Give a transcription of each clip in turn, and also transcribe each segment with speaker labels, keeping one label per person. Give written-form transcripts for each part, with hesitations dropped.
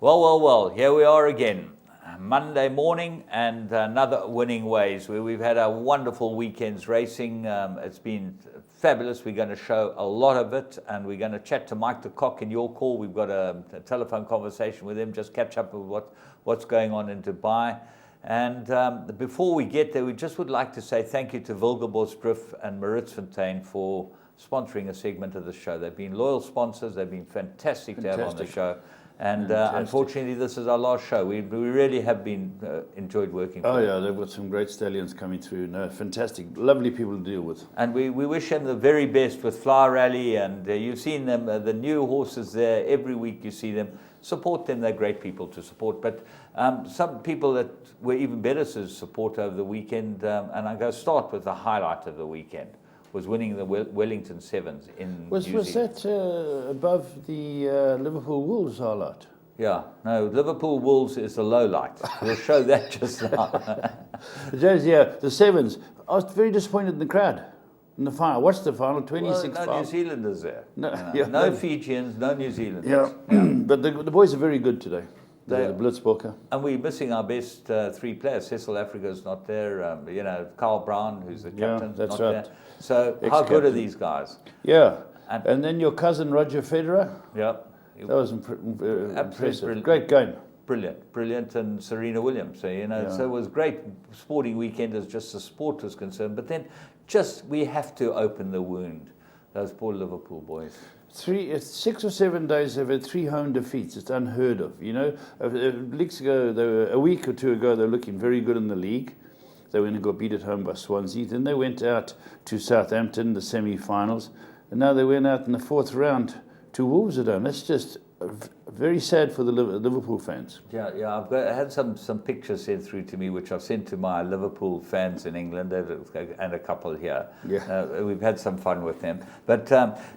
Speaker 1: Well, here we are again. Monday morning and another winning ways where we've had a wonderful weekend's racing. It's been fabulous. We're going to show a lot of it and we're going to chat to Mike the Cock in your call. We've got a telephone conversation with him, just catch up with what's going on in Dubai. And before we get there, we just would like to say thank you to Wilgersdorf and Maritzfontein for sponsoring a segment of the show. They've been loyal sponsors. They've been fantastic to have on the show. And unfortunately, this is our last show. We really have been enjoyed working with them.
Speaker 2: Oh, yeah, they've got some great stallions coming through. No, fantastic. Lovely people to deal with.
Speaker 1: And we wish them the very best with Flower Rally. And you've seen them, the new horses there. Every week you see them. Support them. They're great people to support. But some people that were even better to support over the weekend, and I'm going to start with the highlight of the weekend, was winning the Wellington Sevens in New Zealand.
Speaker 2: Was that above the Liverpool Wolves highlight?
Speaker 1: Yeah, no, Liverpool Wolves is the low light. We'll show that just now.
Speaker 2: James, yeah, the Sevens. I was very disappointed in the crowd in the final. What's the final? 26
Speaker 1: well, no New Zealanders there.
Speaker 2: No
Speaker 1: Fijians, no New Zealanders.
Speaker 2: Yeah, but the boys are very good today. The Blitzboker.
Speaker 1: And we're missing our best three players. Cecil Africa's not there. Carl Brown, who's the captain,
Speaker 2: that's
Speaker 1: not
Speaker 2: right.
Speaker 1: there. So how good are these guys?
Speaker 2: Yeah. And then your cousin Roger Federer.
Speaker 1: Yeah.
Speaker 2: That was impressive. Great game.
Speaker 1: Brilliant, and Serena Williams. So so it was great sporting weekend as just the sport was concerned. But then, we have to open the wound. Those poor Liverpool boys.
Speaker 2: 6 or 7 days they've had 3 home defeats. It's unheard of. Weeks ago, a week or two ago, they were looking very good in the league. They went and got beat at home by Swansea. Then they went out to Southampton, the semi-finals, and now they went out in the 4th round to Wolves at home. That's just very sad for the Liverpool fans.
Speaker 1: Yeah. I had some pictures sent through to me, which I've sent to my Liverpool fans in England and a couple here.
Speaker 2: Yeah.
Speaker 1: We've had some fun with them. But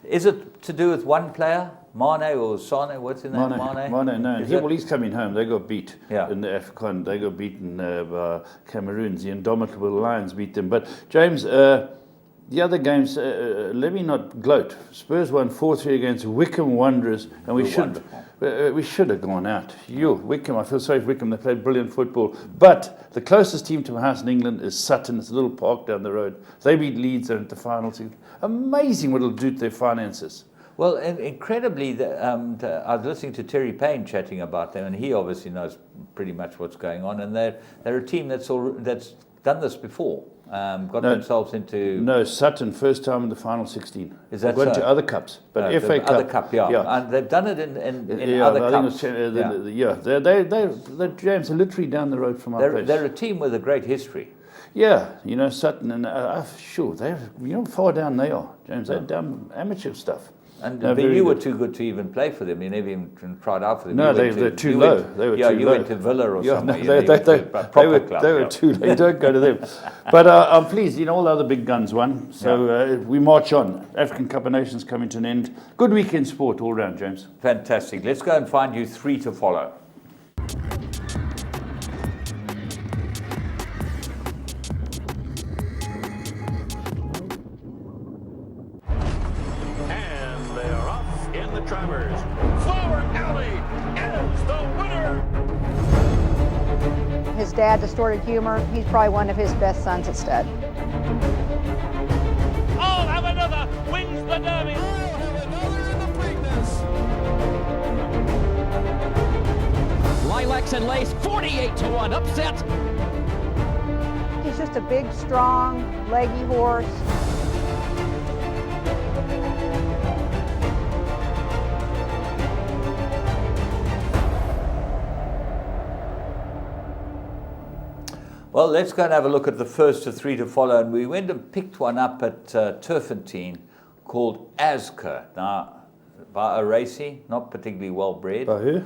Speaker 1: is it to do with one player, Mane or Sane? What's his name?
Speaker 2: Mane, no. He's coming home. They got beat in the AFCON. They got beaten by Cameroons. The indomitable Lions beat them. But James, the other games, let me not gloat. Spurs won 4-3 against Wickham Wanderers, and we should have gone out. Wickham, I feel sorry for Wickham. They played brilliant football. But the closest team to my house in England is Sutton. It's a little park down the road. They beat Leeds. They're at the finals. Amazing what it'll do to their finances.
Speaker 1: Well, incredibly, I was listening to Terry Payne chatting about them, and he obviously knows pretty much what's going on. And they're a team that's done this before. Themselves into... No,
Speaker 2: Sutton, first time in the final 16.
Speaker 1: Is that
Speaker 2: so? Gone to other cups, but FA Cup.
Speaker 1: Other cup, yeah. And they've done it in other cups.
Speaker 2: They're James, are literally down the road from our place.
Speaker 1: They're a team with a great history.
Speaker 2: Yeah, Sutton, and sure, they're far down they are, James. They've done amateur stuff.
Speaker 1: But you were too good to even play for them. You never even tried out for them.
Speaker 2: No, they're too low. They were too low.
Speaker 1: You went to Villa or something.
Speaker 2: They were too low. Don't go to them. But I'm pleased. All the other big guns won. So we march on. African Cup of Nations coming to an end. Good weekend sport all round, James.
Speaker 1: Fantastic. Let's go and find you 3 to follow.
Speaker 3: Travers. Flower Alley is the winner.
Speaker 4: His dad, distorted humor, he's probably one of his best sons at stud.
Speaker 3: I'll have another, wins the Derby. I'll have another in the Preakness.
Speaker 5: Lilacs and Lace, 48-1, upset.
Speaker 4: He's just a big, strong, leggy horse.
Speaker 1: Well, let's go and have a look at the first of 3 to follow. And we went and picked one up at Turfentine called Asca. Now, by O'Racy, not particularly well bred.
Speaker 2: By who?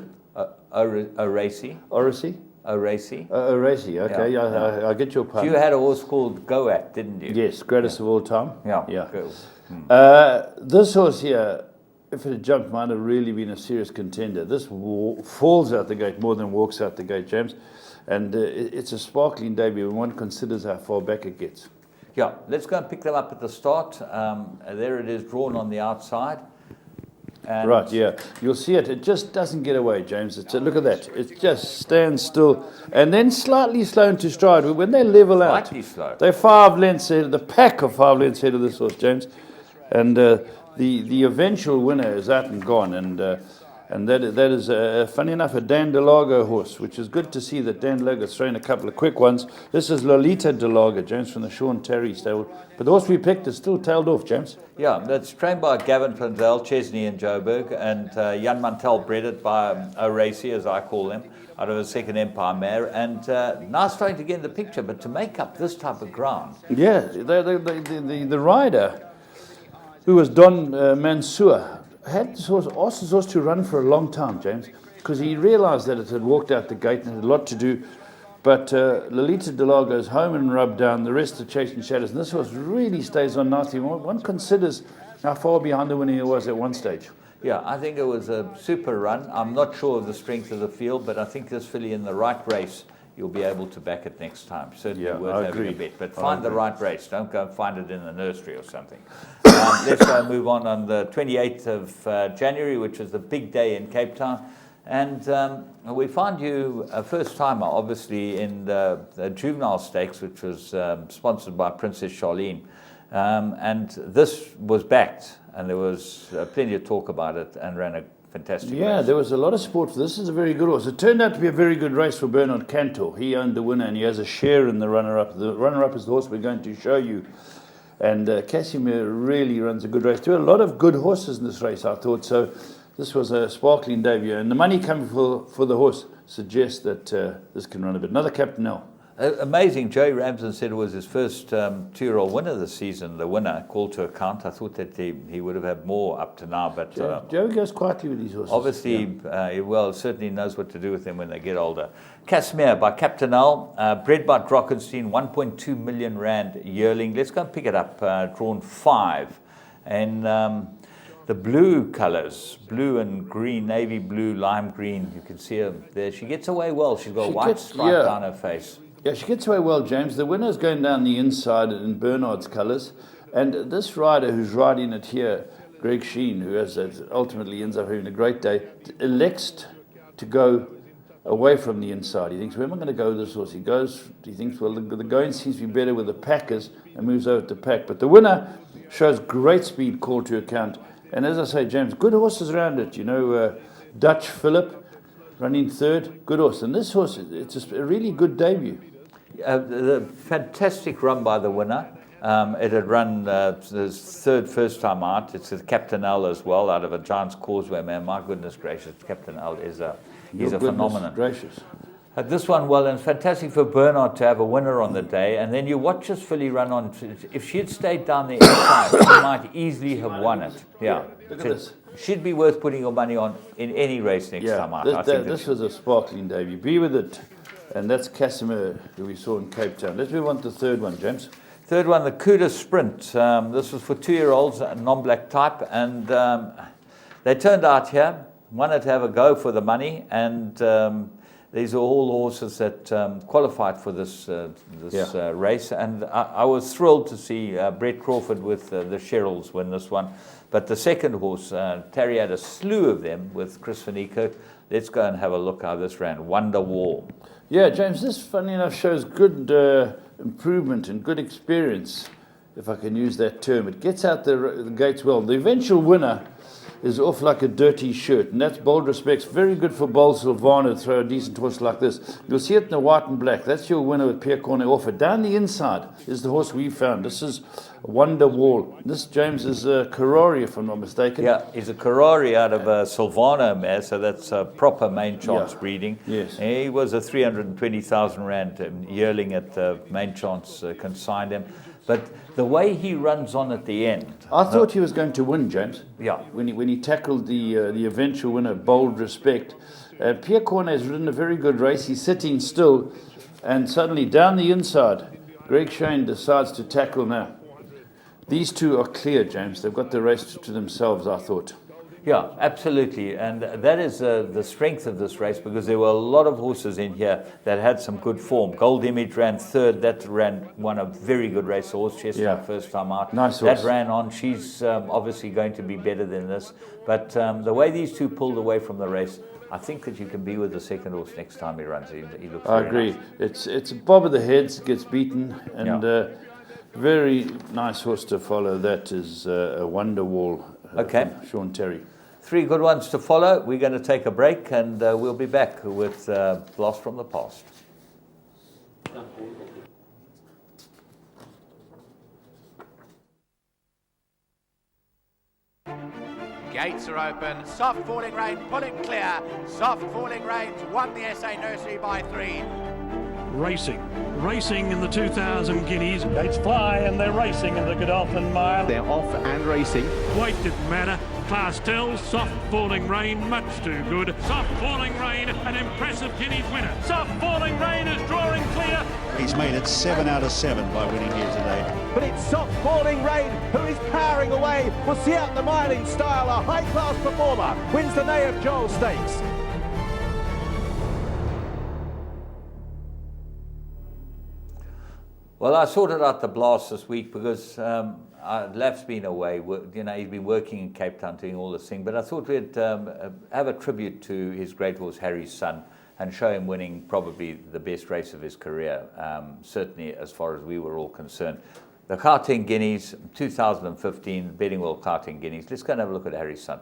Speaker 1: O'Racy.
Speaker 2: O'Racy?
Speaker 1: O'Racy.
Speaker 2: O'Racy, okay. Yeah. I get your pun.
Speaker 1: You had a horse called Goat, didn't you?
Speaker 2: Yes, greatest of all time.
Speaker 1: Yeah.
Speaker 2: This horse here, if it had jumped, might have really been a serious contender. This falls out the gate more than walks out the gate, James. And it's a sparkling debut when one considers how far back it gets.
Speaker 1: Yeah, let's go and pick them up at the start. There it is, drawn on the outside. And
Speaker 2: right, yeah. You'll see it. It just doesn't get away, James. Look at that. It just stands still and then slightly slow into stride. When they level out,
Speaker 1: slow.
Speaker 2: They're 5 lengths ahead of the pack of 5 lengths ahead of this horse, James. And the eventual winner is out and gone. And that is, funny enough, a Dan DeLago horse, which is good to see that Dan DeLago's thrown a couple of quick ones. This is Lolita DeLago, James, from the Sean Terry stable. But the horse we picked is still tailed off, James.
Speaker 1: Yeah, that's trained by Gavin Prinzel, Chesney and Joburg, and Jan Mantell bred it by O'Racy, as I call them, out of a Second Empire mare. And now starting to get in the picture, but to make up this type of ground.
Speaker 2: Yeah, the rider, who was Don Mansour, had this horse, asked his horse to run for a long time, James, because he realised that it had walked out the gate and had a lot to do. But Lolita DeLago goes home and rubbed down. The rest are chasing shadows. And this horse really stays on nicely. One considers how far behind the winner he was at one stage.
Speaker 1: Yeah, I think it was a super run. I'm not sure of the strength of the field, but I think this filly in the right race, you'll be able to back it next time. Certainly worth having a bet. But find the right race. Don't go and find it in the nursery or something. Let's go and move on the 28th of January, which is the big day in Cape Town. And we found you a first-timer, obviously, in the Juvenile Stakes, which was sponsored by Princess Charlene. And this was backed, and there was plenty of talk about it, and ran a fantastic race.
Speaker 2: There was a lot of support for this. Is a very good horse. It turned out to be a very good race for Bernard Cantor. He owned the winner, and he has a share in the runner-up. The runner-up is the horse we're going to show you. And Casimir really runs a good race. There were a lot of good horses in this race, I thought. So this was a sparkling debut. And the money coming for the horse suggests that this can run a bit. Another Captain L.
Speaker 1: Amazing. Joey Ramsden said it was his first 2-year-old winner this season, the winner, called to account. I thought that he would have had more up to now. But
Speaker 2: Joey goes quietly with these horses.
Speaker 1: Obviously, he certainly knows what to do with them when they get older. Casimir by Captain L, bred by Drockenstein, 1.2 million rand yearling. Let's go and pick it up, drawn 5. And the blue colours, blue and green, navy blue, lime green, you can see her there. She gets away well. She's got a white stripe down her face.
Speaker 2: Yeah, she gets away well, James. The winner's going down the inside in Bernard's colours. And this rider who's riding it here, Greg Sheen, who ultimately ends up having a great day, elects to go away from the inside. He thinks, where am I going to go with this horse? He thinks, well, the going seems to be better with the packers, and moves over to pack. But the winner shows great speed, called to account. And as I say, James, good horses around it. Dutch Phillip running third, good horse. And this horse, it's a really good debut.
Speaker 1: The fantastic run by the winner. It had run his third first time out. It's a Captain L as well, out of a Giant's Causeway, man. My goodness gracious, Captain L is a phenomenon.
Speaker 2: Gracious.
Speaker 1: This one, well, and it's fantastic for Bernard to have a winner on the day. And then you watch this filly run on. If she had stayed down the inside, she might easily have won it. Yeah.
Speaker 2: Look at this.
Speaker 1: Should be worth putting your money on in any race next time out.
Speaker 2: This was a sparkling debut. Be with it. And that's Casimir, who we saw in Cape Town. Let's move on to the third one, James.
Speaker 1: Third one, the Cuda Sprint. This was for 2-year-olds, non-black type. And they turned out here, wanted to have a go for the money. And these are all horses that qualified for this race. And I was thrilled to see Brett Crawford with the Sherrills win this one. But the second horse, Terry had a slew of them with Chris Van Niekerk. Let's go and have a look how this ran. Wonder Wall.
Speaker 2: Yeah, James, this, funny enough, shows good improvement and good experience, if I can use that term. It gets out the gates well. The eventual winner is off like a dirty shirt, and that's Bold Respects. Very good for Bold Silvano to throw a decent horse like this. You'll see it in the white and black. That's your winner with Pierre Cornet offer. Down the inside is the horse we found. This is Wonder Wall. This, James, is a Karori, if I'm not mistaken.
Speaker 1: Yeah, he's a Karori out of a Silvano mare, so that's a proper main chance breeding.
Speaker 2: Yes.
Speaker 1: He was a 320,000 rand yearling at main chance consigned him. But the way he runs on at the end.
Speaker 2: I thought he was going to win, James.
Speaker 1: Yeah.
Speaker 2: When he tackled the eventual winner, Bold Respect. Pierre Cornet has ridden a very good race. He's sitting still, and suddenly down the inside, Greg Shane decides to tackle now. These two are clear, James. They've got the race to themselves, I thought.
Speaker 1: Yeah, absolutely. And that is the strength of this race, because there were a lot of horses in here that had some good form. Gold Image ran third. That won a very good race. Horse Chestnut, first time out.
Speaker 2: Nice horse.
Speaker 1: That ran on. She's obviously going to be better than this. But the way these two pulled away from the race, I think that you can be with the second horse next time he runs. He looks
Speaker 2: I
Speaker 1: very
Speaker 2: agree.
Speaker 1: nice.
Speaker 2: It's a bob of the heads, gets beaten, and very nice horse to follow. That is a Wonderwall.
Speaker 1: Okay.
Speaker 2: Sean Terry.
Speaker 1: 3 good ones to follow. We're going to take a break, and we'll be back with Blast from the Past.
Speaker 6: Gates are open. Soft falling rain pulling clear. Soft falling rains won the SA Nursery by 3.
Speaker 3: Racing in the 2,000 guineas. Gates fly and they're racing in the Godolphin Mile.
Speaker 7: They're off and racing.
Speaker 3: Weight didn't matter. Class tells. Soft falling rain, much too good. Soft falling rain, an impressive guineas winner. Soft falling rain is drawing clear.
Speaker 8: He's made it 7 out of 7 by winning here today.
Speaker 9: But it's Soft Falling Rain who is powering away. We'll see out the mile in style. A high-class performer wins the Nay of Joel Stakes.
Speaker 1: Well, I sorted out the Blast this week because Laf's been away. He's been working in Cape Town doing all this thing. But I thought we'd have a tribute to his great horse, Harry's Son, and show him winning probably the best race of his career, certainly as far as we were all concerned. The Karting Guineas, 2015, Betting World Karting Guineas. Let's go and have a look at Harry's Son.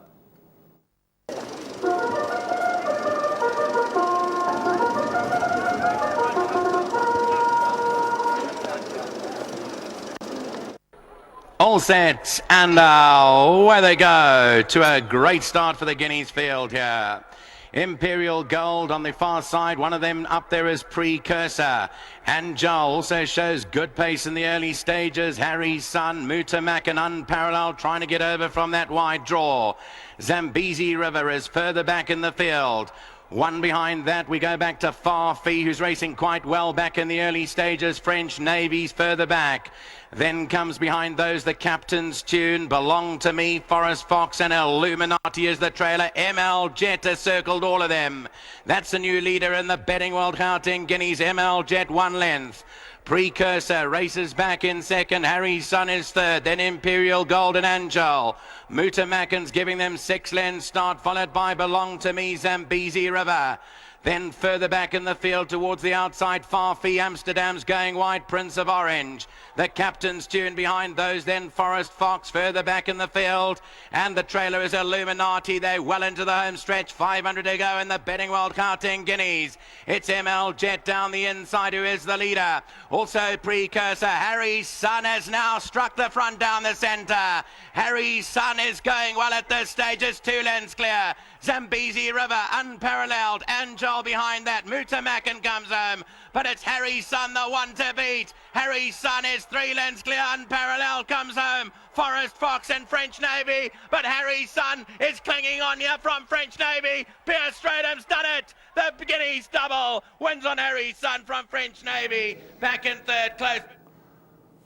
Speaker 6: All set, and away they go to a great start for the Guineas field here. Imperial Gold on the far side. One of them up there is Precursor. And Joel also shows good pace in the early stages. Harry's Son, Mutamac and Unparalleled trying to get over from that wide draw. Zambezi River is further back in the field. One behind that, we go back to Farfee, who's racing quite well back in the early stages. French Navy's further back. Then comes behind those the Captain's Tune, Belong to Me, Forest Fox and Illuminati is the trailer. ML Jet has circled all of them. That's a new leader in the Betting World Karting Guineas. ML Jet 1 length. Precursor races back in second. Harry's Son is third. Then Imperial Gold and Angel. Mutamacan's giving them 6 lengths start, followed by Belong to Me, Zambezi River. Then further back in the field towards the outside, Farfee, Amsterdam's going wide, Prince of Orange. The Captain's Tune behind those, then Forest Fox further back in the field. And the trailer is Illuminati. They're well into the home stretch. 500 to go in the Betting World Karting Guineas. It's ML Jet down the inside who is the leader. Also Precursor. Harry's Son has now struck the front down the centre. Harry's Son is going well at this stage. It's 2 lengths clear. Zambezi River, Unparalleled. Angel behind that. Mutamacan comes home. But it's Harry's Son, the one to beat. Harry's Son is 3 lengths clear. Unparalleled comes home. Forest Fox and French Navy. But Harry's Son is clinging on here from French Navy. Pierce Stratham's done it. The Guineas double wins on Harry's Son from French Navy. Back in third, close.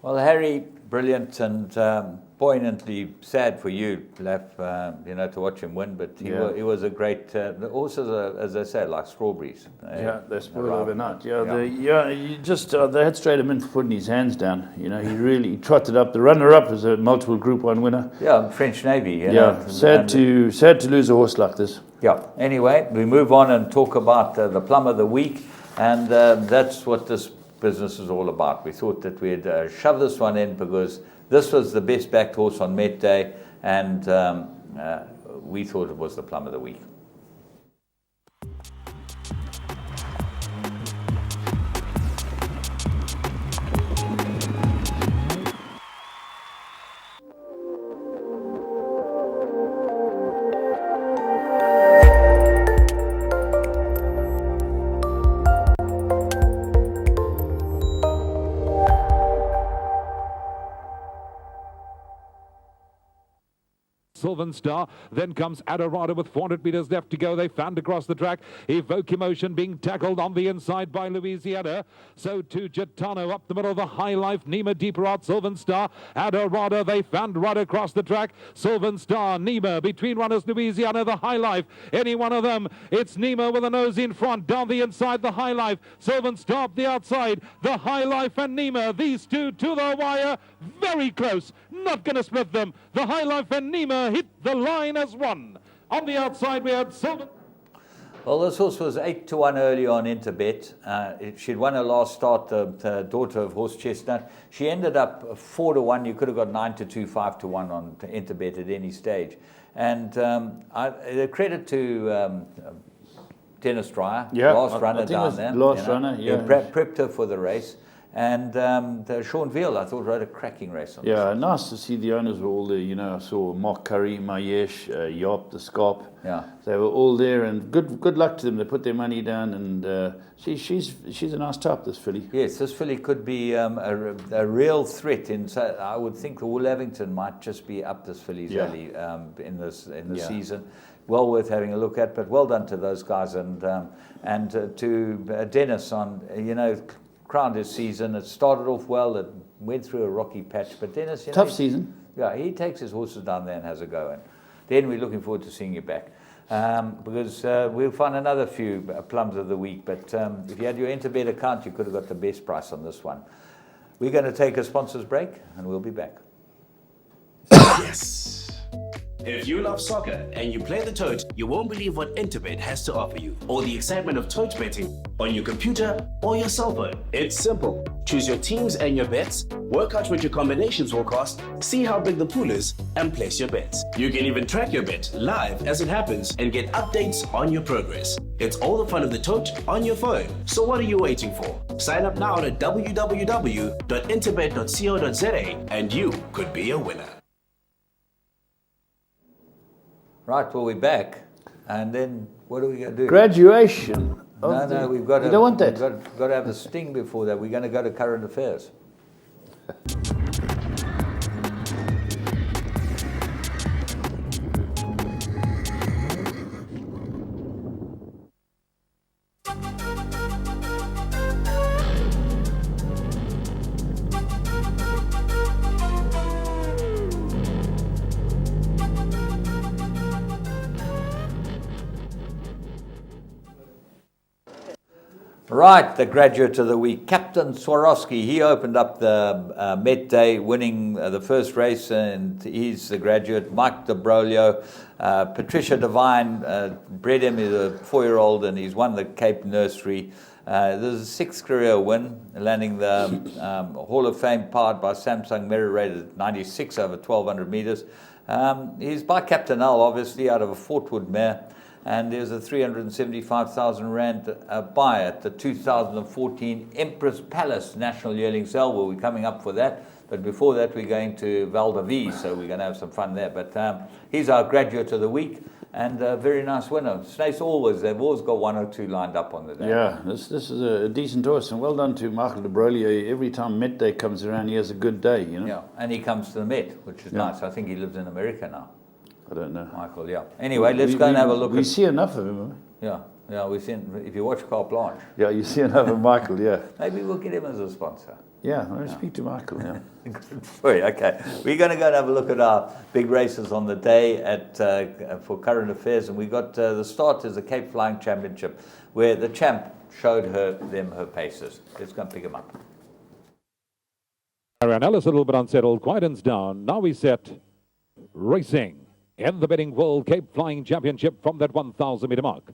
Speaker 1: Well, Harry, brilliant and poignantly sad for you, Laf, to watch him win. But he was a great. The horses, as I said, like strawberries.
Speaker 2: They spoiled overnight. They had Stratham in for putting his hands down. He really trotted up. The runner-up is a multiple Group 1 winner.
Speaker 1: Yeah, French Navy.
Speaker 2: Sad to lose a horse like this.
Speaker 1: Yeah. Anyway, we move on and talk about the plum of the week, and that's what this business is all about. We thought that we'd shove this one in because this was the best backed horse on Met Day, and we thought it was the plum of the week.
Speaker 3: Sylvan Star. Then comes Adorado with 400 metres left to go. They found across the track. Evoke Emotion being tackled on the inside by Louisiana. So to Gitano up the middle of the High Life. Nima deeper out. Sylvan Star. Adorado they found right across the track. Sylvan Star, Nima between runners. Louisiana, the High Life. Any one of them. It's Nima with a nose in front. Down the inside, the High Life. Sylvan Star up the outside. The High Life and Nima. These two to the wire. Very close. Not going to split them. The High Life and Nima hit the line as one. On the outside, we had Sylvan.
Speaker 1: Well, this horse was 8-1 early on into bet. She'd won her last start, the daughter of Horse Chestnut. She ended up 4-1. You could have got 9-2, 5-1 on into bet at any stage. And credit to Dennis Dreyer, last runner down there.
Speaker 2: Last runner, yeah.
Speaker 1: Prepped her for the race. And Sean Veal, I thought, rode a cracking race on this.
Speaker 2: Yeah, nice to see the owners were all there. You know, I saw Mark Curry, Mayesh, Yop, the Scarp.
Speaker 1: Yeah.
Speaker 2: They were all there, and good luck to them. They put their money down, and she's a nice type, this filly.
Speaker 1: Yes, this filly could be a real threat. I would think the Wool Avington might just be up this filly's alley in the season. Well worth having a look at, but well done to those guys, and to Dennis on, crowned his season. It started off well. It went through a rocky patch, but Dennis,
Speaker 2: tough season.
Speaker 1: Yeah, he takes his horses down there and has a go, and then we're looking forward to seeing you back because we'll find another few plums of the week. But if you had your Interbet account, you could have got the best price on this one. We're going to take a sponsors break, and we'll be back.
Speaker 7: Yes. If you love soccer and you play the tote, you won't believe what Interbet has to offer you, or the excitement of tote betting on your computer or your cell phone. It's simple. Choose your teams and your bets, work out what your combinations will cost, see how big the pool is, and place your bets. You can even track your bet live as it happens and get updates on your progress. It's all the fun of the tote on your phone. So what are you waiting for? Sign up now at www.interbet.co.za and you could be a winner.
Speaker 1: Right, well, we're back. And then what are we going to do?
Speaker 2: Graduation.
Speaker 1: No, we've got to.
Speaker 2: You don't want that?
Speaker 1: We've got to have a sting before that. We're going to go to current affairs. Right, the graduate of the week, Captain Swarovski. He opened up the Met Day, winning the first race, and he's the graduate. Mike DeBrolio, Patricia Devine bred him. He's a 4-year-old, and he's won the Cape Nursery. This is a 6th career win, landing the Hall of Fame powered by Samsung Mirror rated 96 over 1,200 meters. He's by Captain L, obviously, out of a Fortwood mare. And there's a 375,000 Rand buy at the 2014 Empress Palace National Yearling Sale. Well, we're coming up for that. But before that, we're going to Val de Vie, so we're going to have some fun there. But he's our graduate of the week and a very nice winner. Snace they've always got 1 or 2 lined up on the day.
Speaker 2: Yeah, this is a decent horse. And well done to Michael de Broglie. Every time Met Day comes around, he has a good day,
Speaker 1: Yeah, and he comes to the Met, which is nice. I think he lives in America now.
Speaker 2: I don't know.
Speaker 1: Michael, yeah. Anyway, let's go and have a look.
Speaker 2: We see enough of him.
Speaker 1: Yeah, we've seen, if you watch Carte Blanche.
Speaker 2: Yeah, you see enough of Michael, yeah.
Speaker 1: Maybe we'll get him as a sponsor.
Speaker 2: Yeah, I'll speak to Michael, yeah.
Speaker 1: Okay. We're going to go and have a look at our big races on the day for current affairs. And we got the start is the Cape Flying Championship, where the champ showed them her paces. Let's go and pick them up.
Speaker 3: Aaron Ellis a little bit unsettled. Quietens down. Now we set racing. In the betting world Cape Flying Championship from that 1,000 meter mark.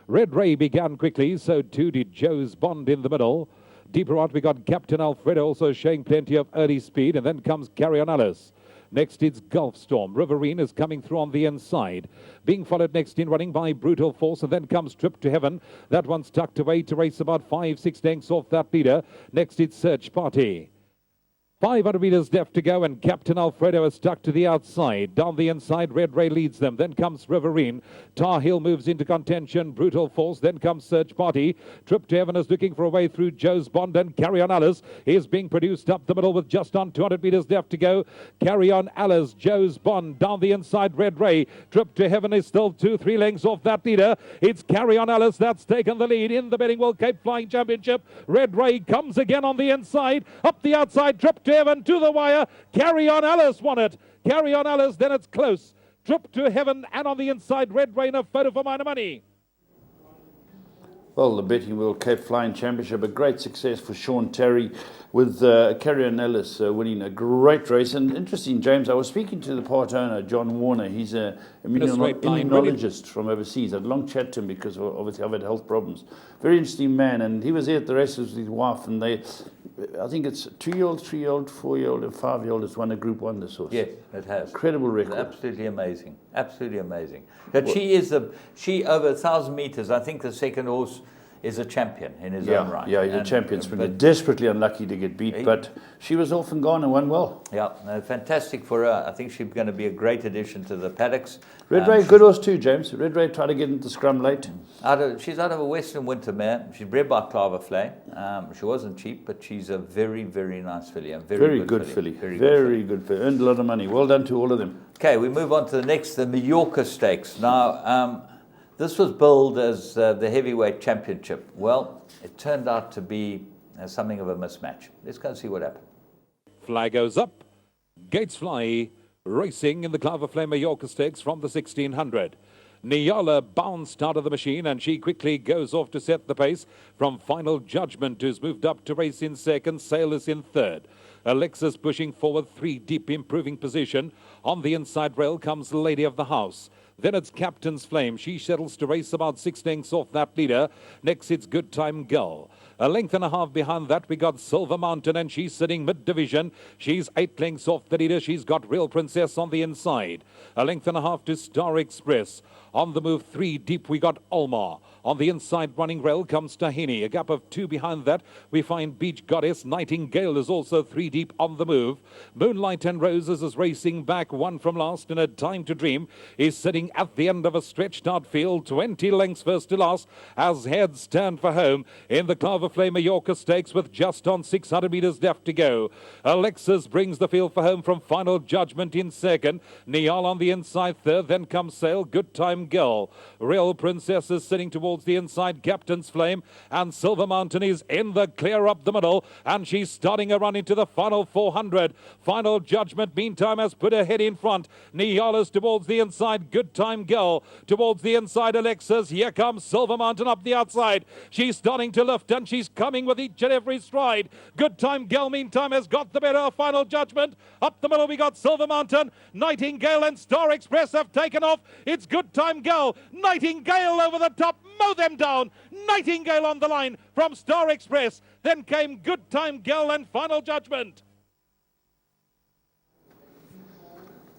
Speaker 3: Red Ray began quickly, so too did Joe's Bond in the middle. Deeper out we got Captain Alfred also showing plenty of early speed, and then comes Carrion Alice. Next it's Gulf Storm. Riverine is coming through on the inside. Being followed next in running by Brutal Force, and then comes Trip to Heaven. That one's tucked away to race about 5-6 lengths off that leader. Next it's Search Party. 500 metres left to go, and Captain Alfredo is stuck to the outside. Down the inside, Red Ray leads them. Then comes Riverine. Tar Heel moves into contention. Brutal Force. Then comes Search Party. Trip to Heaven is looking for a way through Joe's Bond, and Carry On Alice is being produced up the middle with just on 200 metres left to go. Carry On Alice, Joe's Bond. Down the inside, Red Ray. Trip to Heaven is still 2-3 lengths off that leader. It's Carry On Alice that's taken the lead in the Betting World Cape Flying Championship. Red Ray comes again on the inside. Up the outside, Trip to Heaven to the wire. Carry On Alice won it. Carry On Alice, then it's close. Trip to Heaven, and on the inside, Red Ray, a photo for minor money.
Speaker 2: Well, the Betting World Cape Flying Championship, a great success for Sean Terry, with Carry On Alice winning a great race. And interesting, James, I was speaking to the part owner, John Warner. He's an immunologist from overseas. I had a long chat to him because obviously I've had health problems. Very interesting man, and he was there at the races with his wife, and they, I think it's 2-year-old, 3-year-old, 4-year-old, and 5-year-old has won a Group 1 this horse.
Speaker 1: Yes, it has.
Speaker 2: Incredible record.
Speaker 1: It's absolutely amazing. Absolutely amazing. But she over 1,000 metres, I think the second horse is a champion in his own right.
Speaker 2: Yeah, he's a champion sprinter. Desperately unlucky to get beat, but she was off and gone and won well.
Speaker 1: Yeah, fantastic for her. I think she's going to be a great addition to the paddocks.
Speaker 2: Red Ray, good horse too, James. Red Ray tried to get into scrum late.
Speaker 1: She's out of a Western Winter mare. She's bred by Clava Flay. She wasn't cheap, but she's a very, very nice filly. A very good filly.
Speaker 2: Very good filly. Earned a lot of money. Well done to all of them.
Speaker 1: Okay, we move on to the next, the Mallorca Stakes. Now, this was billed as the heavyweight championship. Well, it turned out to be something of a mismatch. Let's go and see what happened.
Speaker 3: Flag goes up. Gates fly. Racing in the Clava Flame Mallorca Stakes from the 1600. Niala bounced out of the machine, and she quickly goes off to set the pace from Final Judgment, who's moved up to race in second. Sailors in third. Alexis pushing forward 3 deep, improving position. On the inside rail comes Lady of the House. Then it's Captain's Flame. She settles to race about 6 lengths off that leader. Next, it's Good Time Girl. A length and a half behind that, we got Silver Mountain, and she's sitting mid-division. She's 8 lengths off the leader. She's got Real Princess on the inside. A length and a half to Star Express. On the move, 3 deep, we got Olmar. On the inside running rail comes Tahini. A gap of 2 behind that, we find Beach Goddess. Nightingale is also 3 deep on the move. Moonlight and Roses is racing back, 1 from last, and A Time to Dream is sitting at the end of a stretched out field, 20 lengths first to last, as heads stand for home in the Clava Flame Mallorca Stakes with just on 600 metres left to go. Alexis brings the field for home from Final Judgment in second. Niall on the inside third, then comes Sail, Good Time Girl. Real Princess is sitting towards the inside, Captain's Flame, and Silver Mountain is in the clear up the middle, and she's starting a run into the final 400. Final Judgment meantime has put her head in front. Niall is towards the inside, Good Time Girl towards the inside. Alexis, here comes Silver Mountain up the outside. She's starting to lift, and she's coming with each and every stride. Good Time Girl meantime has got the better of Final Judgment. Up the middle we got Silver Mountain. Nightingale and Star Express have taken off. It's Good Time Girl. Nightingale over the top. Mow them down. Nightingale on the line from Star Express. Then came Good Time Girl and Final Judgment.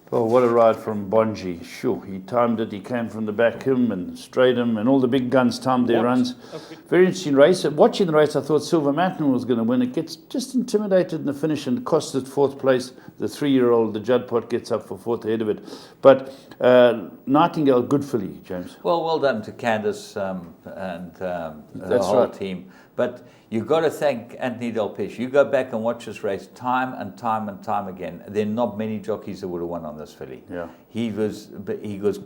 Speaker 2: Well, what a ride from Bonji. Sure, he timed it. He came from the back him and straight him, and all the big guns timed their runs. Very interesting race. Watching the race, I thought Silver Mountain was going to win. It gets just intimidated in the finish and cost it 4th place. The 3-year-old, the Judd Pot, gets up for 4th ahead of it. But Nightingale, good filly, James.
Speaker 1: Well done to Candice and the whole team. But you've got to thank Anthony Delpeche. You go back and watch this race time and time and time again. There are not many jockeys that would have won on this filly.
Speaker 2: Yeah.
Speaker 1: He was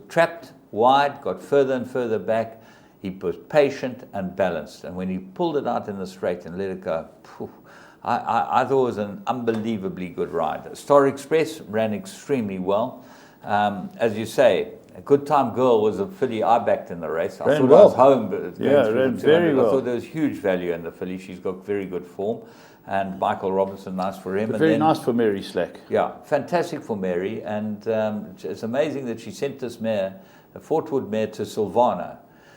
Speaker 1: trapped wide, got further and further back. He was patient and balanced. And when he pulled it out in the straight and let it go, I thought it was an unbelievably good ride. Star Express ran extremely well. As you say, A Good Time Girl was a filly I backed in the race. I thought I was home, but
Speaker 2: ran very well.
Speaker 1: I thought there was huge value in the filly. She's got very good form. And Michael Robinson, nice for him.
Speaker 2: Very nice for Mary Slack.
Speaker 1: Yeah, fantastic for Mary. And it's amazing that she sent this mare, a Fortwood mare, to Silvano.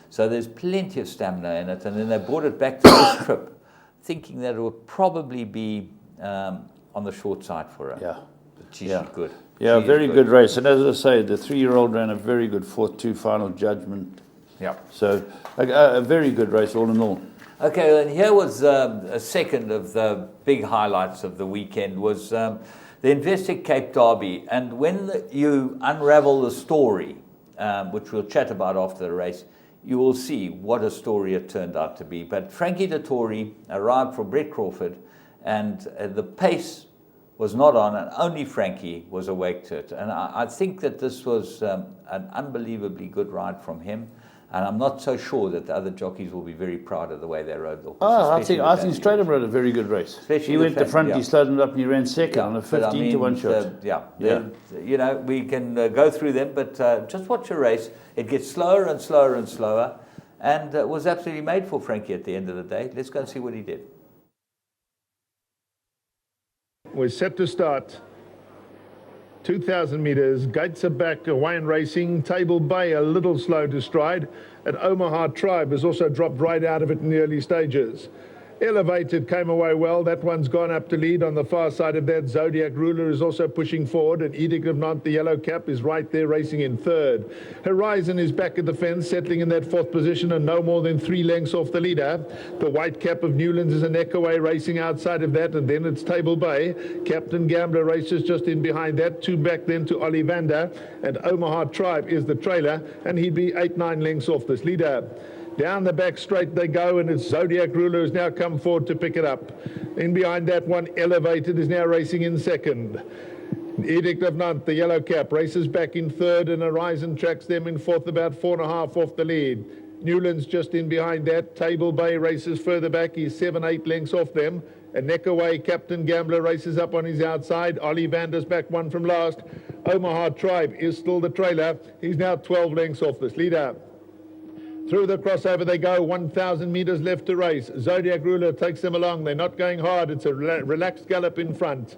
Speaker 1: So there's plenty of stamina in it. And then they brought it back to this trip, thinking that it would probably be on the short side for her.
Speaker 2: Yeah.
Speaker 1: But she's good.
Speaker 2: Yeah, very good race. And as I say, the 3-year-old ran a very good 4th 2 Final Judgment.
Speaker 1: Yeah.
Speaker 2: So a very good race all in all.
Speaker 1: Okay, and here was a second of the big highlights of the weekend was the Investec Cape Derby. And when you unravel the story, which we'll chat about after the race, you will see what a story it turned out to be. But Frankie Dettori arrived for Brett Crawford, and the pace was not on, and only Frankie was awake to it. And I think that this was an unbelievably good ride from him. And I'm not so sure that the other jockeys will be very proud of the way they rode the horse.
Speaker 2: I think Stratham rode a very good race. He went to front, he slowed him up, and he ran second on a 15-to-1 shot.
Speaker 1: You know, we can go through them, but just watch a race. It gets slower and slower and slower, and was absolutely made for Frankie at the end of the day. Let's go and see what he did.
Speaker 10: We're set to start. 2,000 metres, gates are back, away and racing. Table Bay a little slow to stride, and Omaha Tribe has also dropped right out of it in the early stages. Elevated came away well. That one's gone up to lead on the far side of that. Zodiac Ruler is also pushing forward, and Edict of Nantes, the yellow cap, is right there racing in third. Horizon is back at the fence, settling in that fourth position and no more than 3 lengths off the leader. The white cap of Newlands is a neck away racing outside of that, and then it's Table Bay. Captain Gambler races just in behind that. 2 back then to Ollivander, and Omaha Tribe is the trailer, and he'd be 8-9 lengths off this leader. Down the back straight they go, and it's Zodiac Ruler who's now come forward to pick it up. In behind that one, Elevated is now racing in second. Edict of Nantes, the yellow cap, races back in third, and Horizon tracks them in fourth, about 4.5 off the lead. Newlands just in behind that. Table Bay races further back. He's 7-8 lengths off them. A neck away, Captain Gambler races up on his outside. Ollivander's back one from last. Omaha Tribe is still the trailer. He's now 12 lengths off this leader. Through the crossover they go, 1,000 metres left to race. Zodiac Ruler takes them along. They're not going hard. It's a relaxed gallop in front.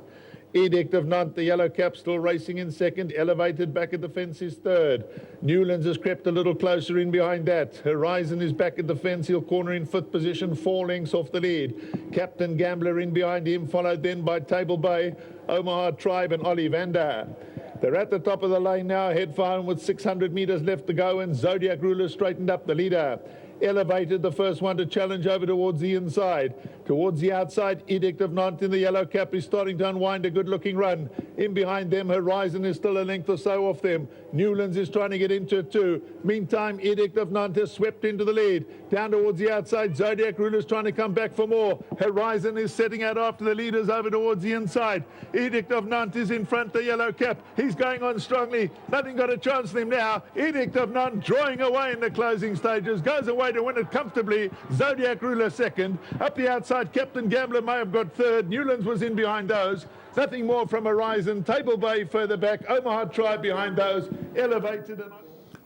Speaker 10: Edict of Nantes, the yellow cap, still racing in second. Elevated back at the fence is third. Newlands has crept a little closer in behind that. Horizon is back at the fence. He'll corner in fifth position, 4 lengths off the lead. Captain Gambler in behind him, followed then by Table Bay, Omaha Tribe and Ollivander. They're at the top of the lane now, head for home with 600 metres left to go, and Zodiac Ruler straightened up the leader. Elevated, the first one to challenge over towards the inside. Towards the outside, Edict of Nantes in the yellow cap is starting to unwind a good-looking run. In behind them, Horizon is still a length or so off them. Newlands is trying to get into it too. Meantime, Edict of Nantes has swept into the lead. Down towards the outside, Zodiac Ruler is trying to come back for more. Horizon is setting out after the leaders over towards the inside. Edict of Nantes is in front, the yellow cap. He's going on strongly. Nothing got a chance on him now. Edict of Nantes drawing away in the closing stages. Goes away to win it comfortably. Zodiac Ruler second. Up the outside, Captain Gambler may have got third. Newlands was in behind those. Nothing more from Horizon. Table Bay further back. Omaha Tribe behind those. Elevated and...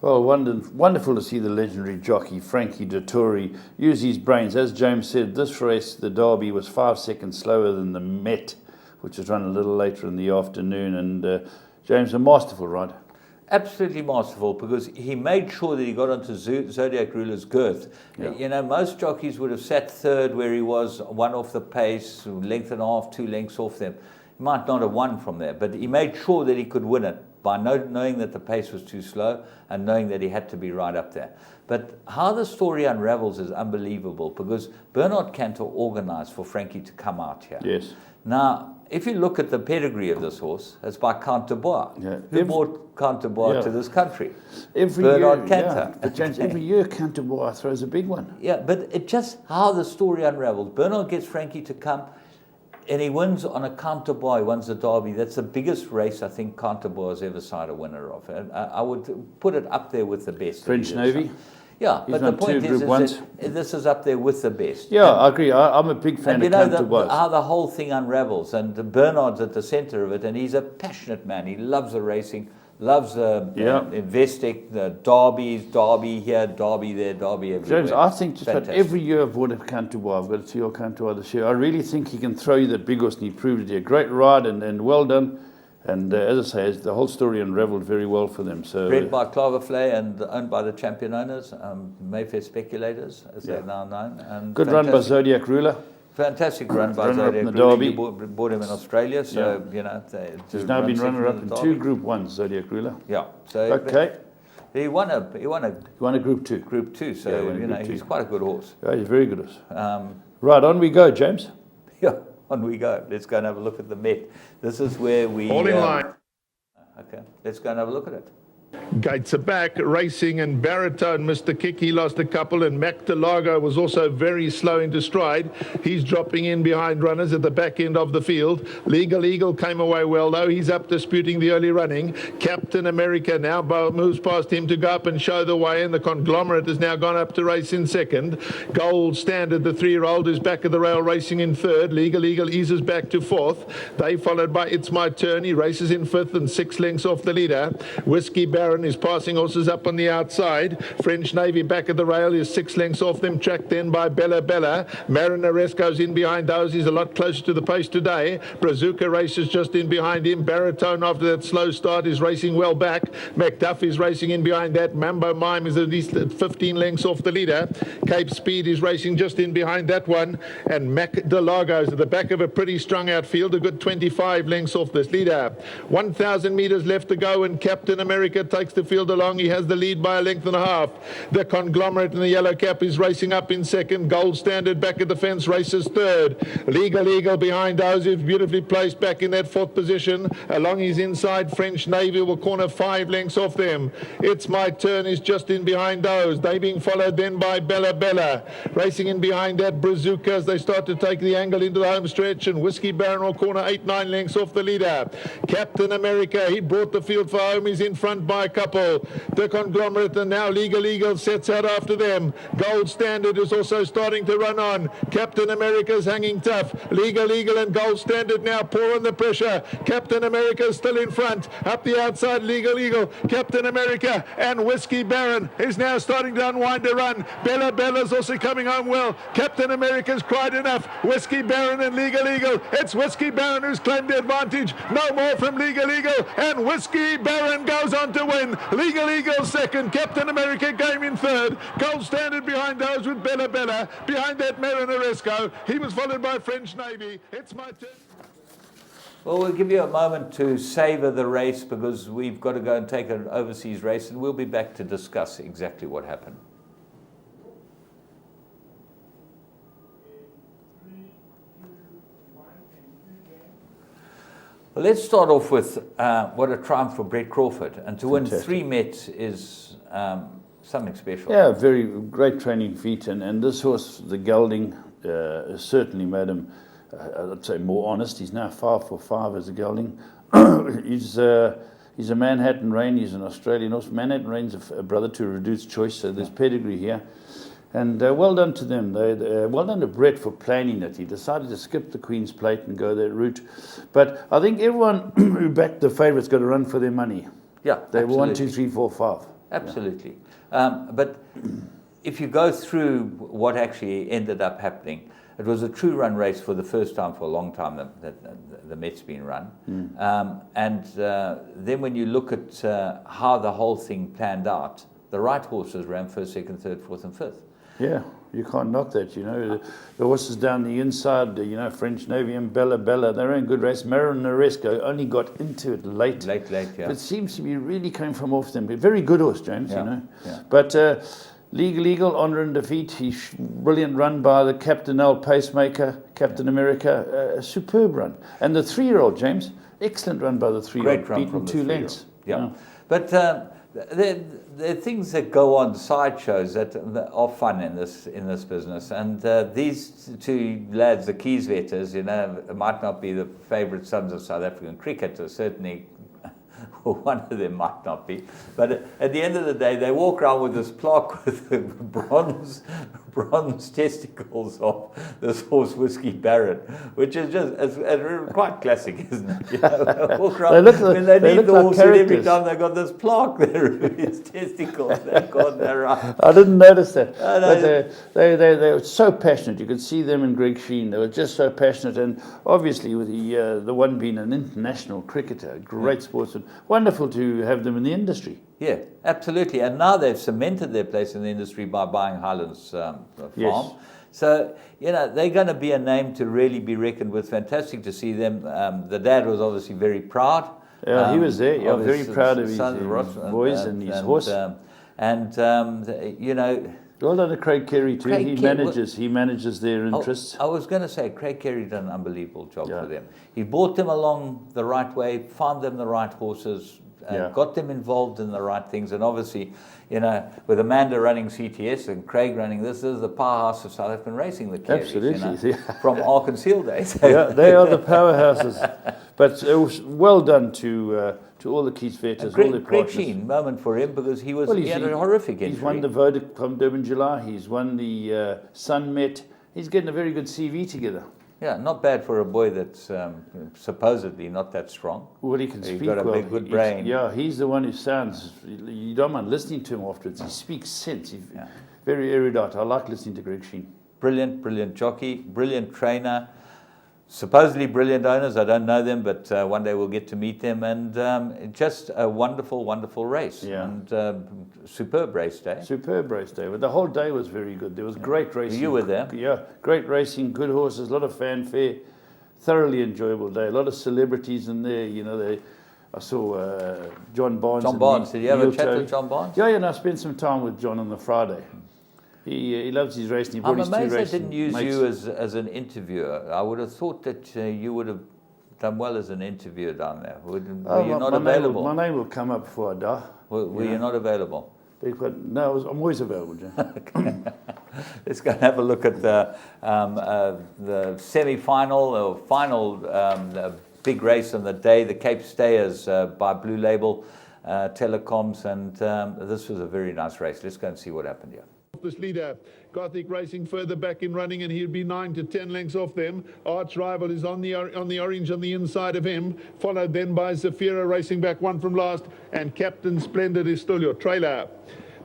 Speaker 2: Well, wonderful to see the legendary jockey Frankie Dettori use his brains. As James said, this race, the Derby, was 5 seconds slower than the Met, which was run a little later in the afternoon. And James, a masterful ride.
Speaker 1: Absolutely masterful, because he made sure that he got onto Zodiac Ruler's girth. Yeah. You know, most jockeys would have sat third where he was, 1 off the pace, 1.5 lengths, 2 lengths off them. He might not have won from there, but he made sure that he could win it by knowing that the pace was too slow and knowing that he had to be right up there. But how the story unravels is unbelievable, because Bernard Cantor organised for Frankie to come out here.
Speaker 2: Yes.
Speaker 1: Now, if you look at the pedigree of this horse, it's by Count de Bois. Yeah. Who brought Count de Bois to this country? Bernard Cantor.
Speaker 2: Yeah. But James, every year Count de Bois throws a big one.
Speaker 1: Yeah, but it just how the story unravels. Bernard gets Frankie to come, and he wins on a Count de Bois. He wins the Derby. That's the biggest race I think Count de Bois has ever signed a winner of. And I would put it up there with the best.
Speaker 2: French Navy.
Speaker 1: Yeah, but the point is that this is up there with the best.
Speaker 2: Yeah, I agree. I'm a big fan of Count de Bois.
Speaker 1: How the whole thing unravels, and Bernard's at the centre of it, and he's a passionate man. He loves the racing, loves Investec, the Derby here, Derby there, Derby everywhere.
Speaker 2: James, I think just about every year I've bought a Count de Bois. I've got a 2-year Count de Bois this year. I really think he can throw you that big horse, and he proved it here. Great ride and well done. And as I say, the whole story unravelled very well for them. So
Speaker 1: bred by Claverflay and owned by the champion owners, Mayfair Speculators, as they're now known. And
Speaker 2: good run by Zodiac Ruler.
Speaker 1: Fantastic run by Zodiac Ruler. You bought him in Australia, so you know.
Speaker 2: He's now been runner-up in 2 Group 1s, Zodiac Ruler.
Speaker 1: Yeah. So
Speaker 2: okay.
Speaker 1: He won a
Speaker 2: Group 2.
Speaker 1: Group 2, so he's quite a good horse.
Speaker 2: Yeah, he's very good horse. Right, on we go, James.
Speaker 1: Yeah, on we go. Let's go and have a look at the Met. This is where we...
Speaker 10: All in line.
Speaker 1: Okay, let's go and have a look at it.
Speaker 10: Gates are back, racing, and Baritone missed the kick. He lost a couple, and Mac Delago was also very slow into stride. He's dropping in behind runners at the back end of the field. Legal Eagle came away well, though. He's up disputing the early running. Captain America now moves past him to go up and show the way, and the Conglomerate has now gone up to race in second. Gold Standard, the 3-year-old, is back at the rail racing in third. Legal Eagle eases back to fourth. They followed by It's My Turn. He races in fifth and 6 lengths off the leader. Whiskey Baron is passing horses up on the outside. French Navy back at the rail is 6 lengths off them, tracked then by Bella Bella. Marinaresco's in behind those. He's a lot closer to the pace today. Brazuca races just in behind him. Baritone, after that slow start, is racing well back. Macduff is racing in behind that. Mambo Mime is at least 15 lengths off the leader. Cape Speed is racing just in behind that one. And Mac Delago's at the back of a pretty strung out field, a good 25 lengths off this leader. 1,000 metres left to go, and Captain America takes the field along. He has the lead by a length and a half. The Conglomerate in the yellow cap is racing up in second. Gold Standard back at the fence races third. Legal Eagle behind those, who's beautifully placed back in that fourth position. Along his inside, French Navy will corner 5 lengths off them. It's My Turn is just in behind those. They being followed then by Bella Bella. Racing in behind that, Brazuca, as they start to take the angle into the home stretch, and Whiskey Baron will corner 8-9 lengths off the leader. Captain America, he brought the field for home. He's in front by a couple. The Conglomerate, and now Legal Eagle sets out after them. Gold Standard is also starting to run on. Captain America's hanging tough. Legal Eagle and Gold Standard now pouring the pressure. Captain America still in front. Up the outside, Legal Eagle, Captain America, and Whiskey Baron is now starting to unwind a run. Bella Bella's also coming home well. Captain America's cried enough. Whiskey Baron and Legal Eagle. It's Whiskey Baron who's claimed the advantage. No more from Legal Eagle, and Whiskey Baron goes on to win. Legal Eagle second. Captain America came in third. Gold Standard behind those with Bella Bella. Behind that, Marinaresco. He was followed by French Navy. It's My Turn.
Speaker 1: Well, we'll give you a moment to savour the race, because we've got to go and take an overseas race, and we'll be back to discuss exactly what happened. Well, let's start off with what a triumph for Brett Crawford, and to win 3 Mets is something special.
Speaker 2: Yeah, very great training feat, and this horse, the gelding, certainly made him, I'd say, more honest. He's now 5 for 5 as a gelding. He's a Manhattan Rain. He's an Australian horse. Manhattan Rain's a brother to Reduced Choice, so there's pedigree here. And well done to them. Well done to Brett for planning it. He decided to skip the Queen's Plate and go that route. But I think everyone who backed the favourites got a run for their money.
Speaker 1: Yeah,
Speaker 2: they were 1, 2, 3, 4, 5.
Speaker 1: Absolutely. Yeah. But if you go through what actually ended up happening, it was a true run race for the first time for a long time that the Met's been run. And then when you look at how the whole thing planned out, the right horses ran first, second, third, fourth, and fifth.
Speaker 2: Yeah, you can't knock that, you know. The horses down the inside, you know, French Navy and Bella Bella, they ran good race. Marinaresco only got into it late.
Speaker 1: Yeah.
Speaker 2: But it seems to be really coming from off them. Very good horse, James,
Speaker 1: yeah.
Speaker 2: You know.
Speaker 1: Yeah.
Speaker 2: But Legal Eagle, honour and defeat. He's brilliant run by the Captain L pacemaker, Captain America. A superb run. And the 3-year-old, James, excellent run by the 3-year-old.
Speaker 1: Great run
Speaker 2: beaten
Speaker 1: from the
Speaker 2: 2 lengths.
Speaker 1: Yeah. But there are things that go on, sideshows that are fun in this business, and these 2 lads, the Kieswetters, you know, might not be the favourite sons of South African cricket, or certainly one of them might not be, but at the end of the day, they walk around with this plaque with the bronze testicles of this horse, Whiskey Baron, which is just quite classic, isn't it? You know, walk around, when they need the horse, and every time they got this plaque there, his testicles. They're right.
Speaker 2: I didn't notice that. But they were so passionate. You could see them and Greg Sheen. They were just so passionate, and obviously with the one being an international cricketer, a great sportsman. Wonderful to have them in the industry.
Speaker 1: Yeah, absolutely. And now they've cemented their place in the industry by buying Highlands Farm.
Speaker 2: Yes.
Speaker 1: So, you know, they're going to be a name to really be reckoned with. Fantastic to see them. The dad was obviously very proud.
Speaker 2: Yeah, he was there. Yeah, very proud of his
Speaker 1: sons,
Speaker 2: boys and his horse.
Speaker 1: And, you know...
Speaker 2: Well done to Craig Carey too. He manages their interests.
Speaker 1: I was going to say, Craig Carey done an unbelievable job for them. He brought them along the right way, found them the right horses, got them involved in the right things. And obviously, you know, with Amanda running CTS and Craig running this is the powerhouse of South African racing, the Careys,
Speaker 2: absolutely,
Speaker 1: you know, from Arkansas days.
Speaker 2: Yeah, they are the powerhouses. But it was well done to all the Keith Vetters, all their
Speaker 1: Great
Speaker 2: partners.
Speaker 1: Sheen moment for him because he had a horrific injury.
Speaker 2: He's won the Vodacom Durban July. He's won the Sun Met. He's getting a very good CV together.
Speaker 1: Yeah, not bad for a boy that's supposedly not that strong.
Speaker 2: Well, he can speak
Speaker 1: well. He's got a big, good brain.
Speaker 2: He's the one who sounds, you don't mind listening to him afterwards. He speaks sense. He's very erudite. I like listening to Greg Sheen.
Speaker 1: Brilliant jockey, brilliant trainer. Supposedly brilliant owners. I don't know them, but one day we'll get to meet them. And just a wonderful race.
Speaker 2: Yeah.
Speaker 1: And superb race day.
Speaker 2: Superb race day. But the whole day was very good. There was great racing.
Speaker 1: You were there.
Speaker 2: Yeah, great racing, good horses, a lot of fanfare, thoroughly enjoyable day. A lot of celebrities in there. You know, I saw John Barnes.
Speaker 1: John Barnes. Did you have a chat with John Barnes?
Speaker 2: Yeah, and I spent some time with John on the Friday. He loves his racing. He brought
Speaker 1: I'm
Speaker 2: his
Speaker 1: amazed
Speaker 2: two
Speaker 1: they
Speaker 2: racing
Speaker 1: didn't use
Speaker 2: mates.
Speaker 1: you as an interviewer. I would have thought that you would have done well as an interviewer down there. Were you not available?
Speaker 2: My name will come up before I die.
Speaker 1: Were you not available?
Speaker 2: No, I'm always available, Jim.
Speaker 1: Okay. Let's go and have a look at the semi-final or final the big race on the day, the Cape Stayers by Blue Label Telecoms, and this was a very nice race. Let's go and see what happened here.
Speaker 10: This leader, Gothic Racing further back in running, and he'll be 9 to 10 lengths off them. Arch Rival is on the orange on the inside of him, followed then by Zafira racing back one from last, and Captain Splendid is still your trailer.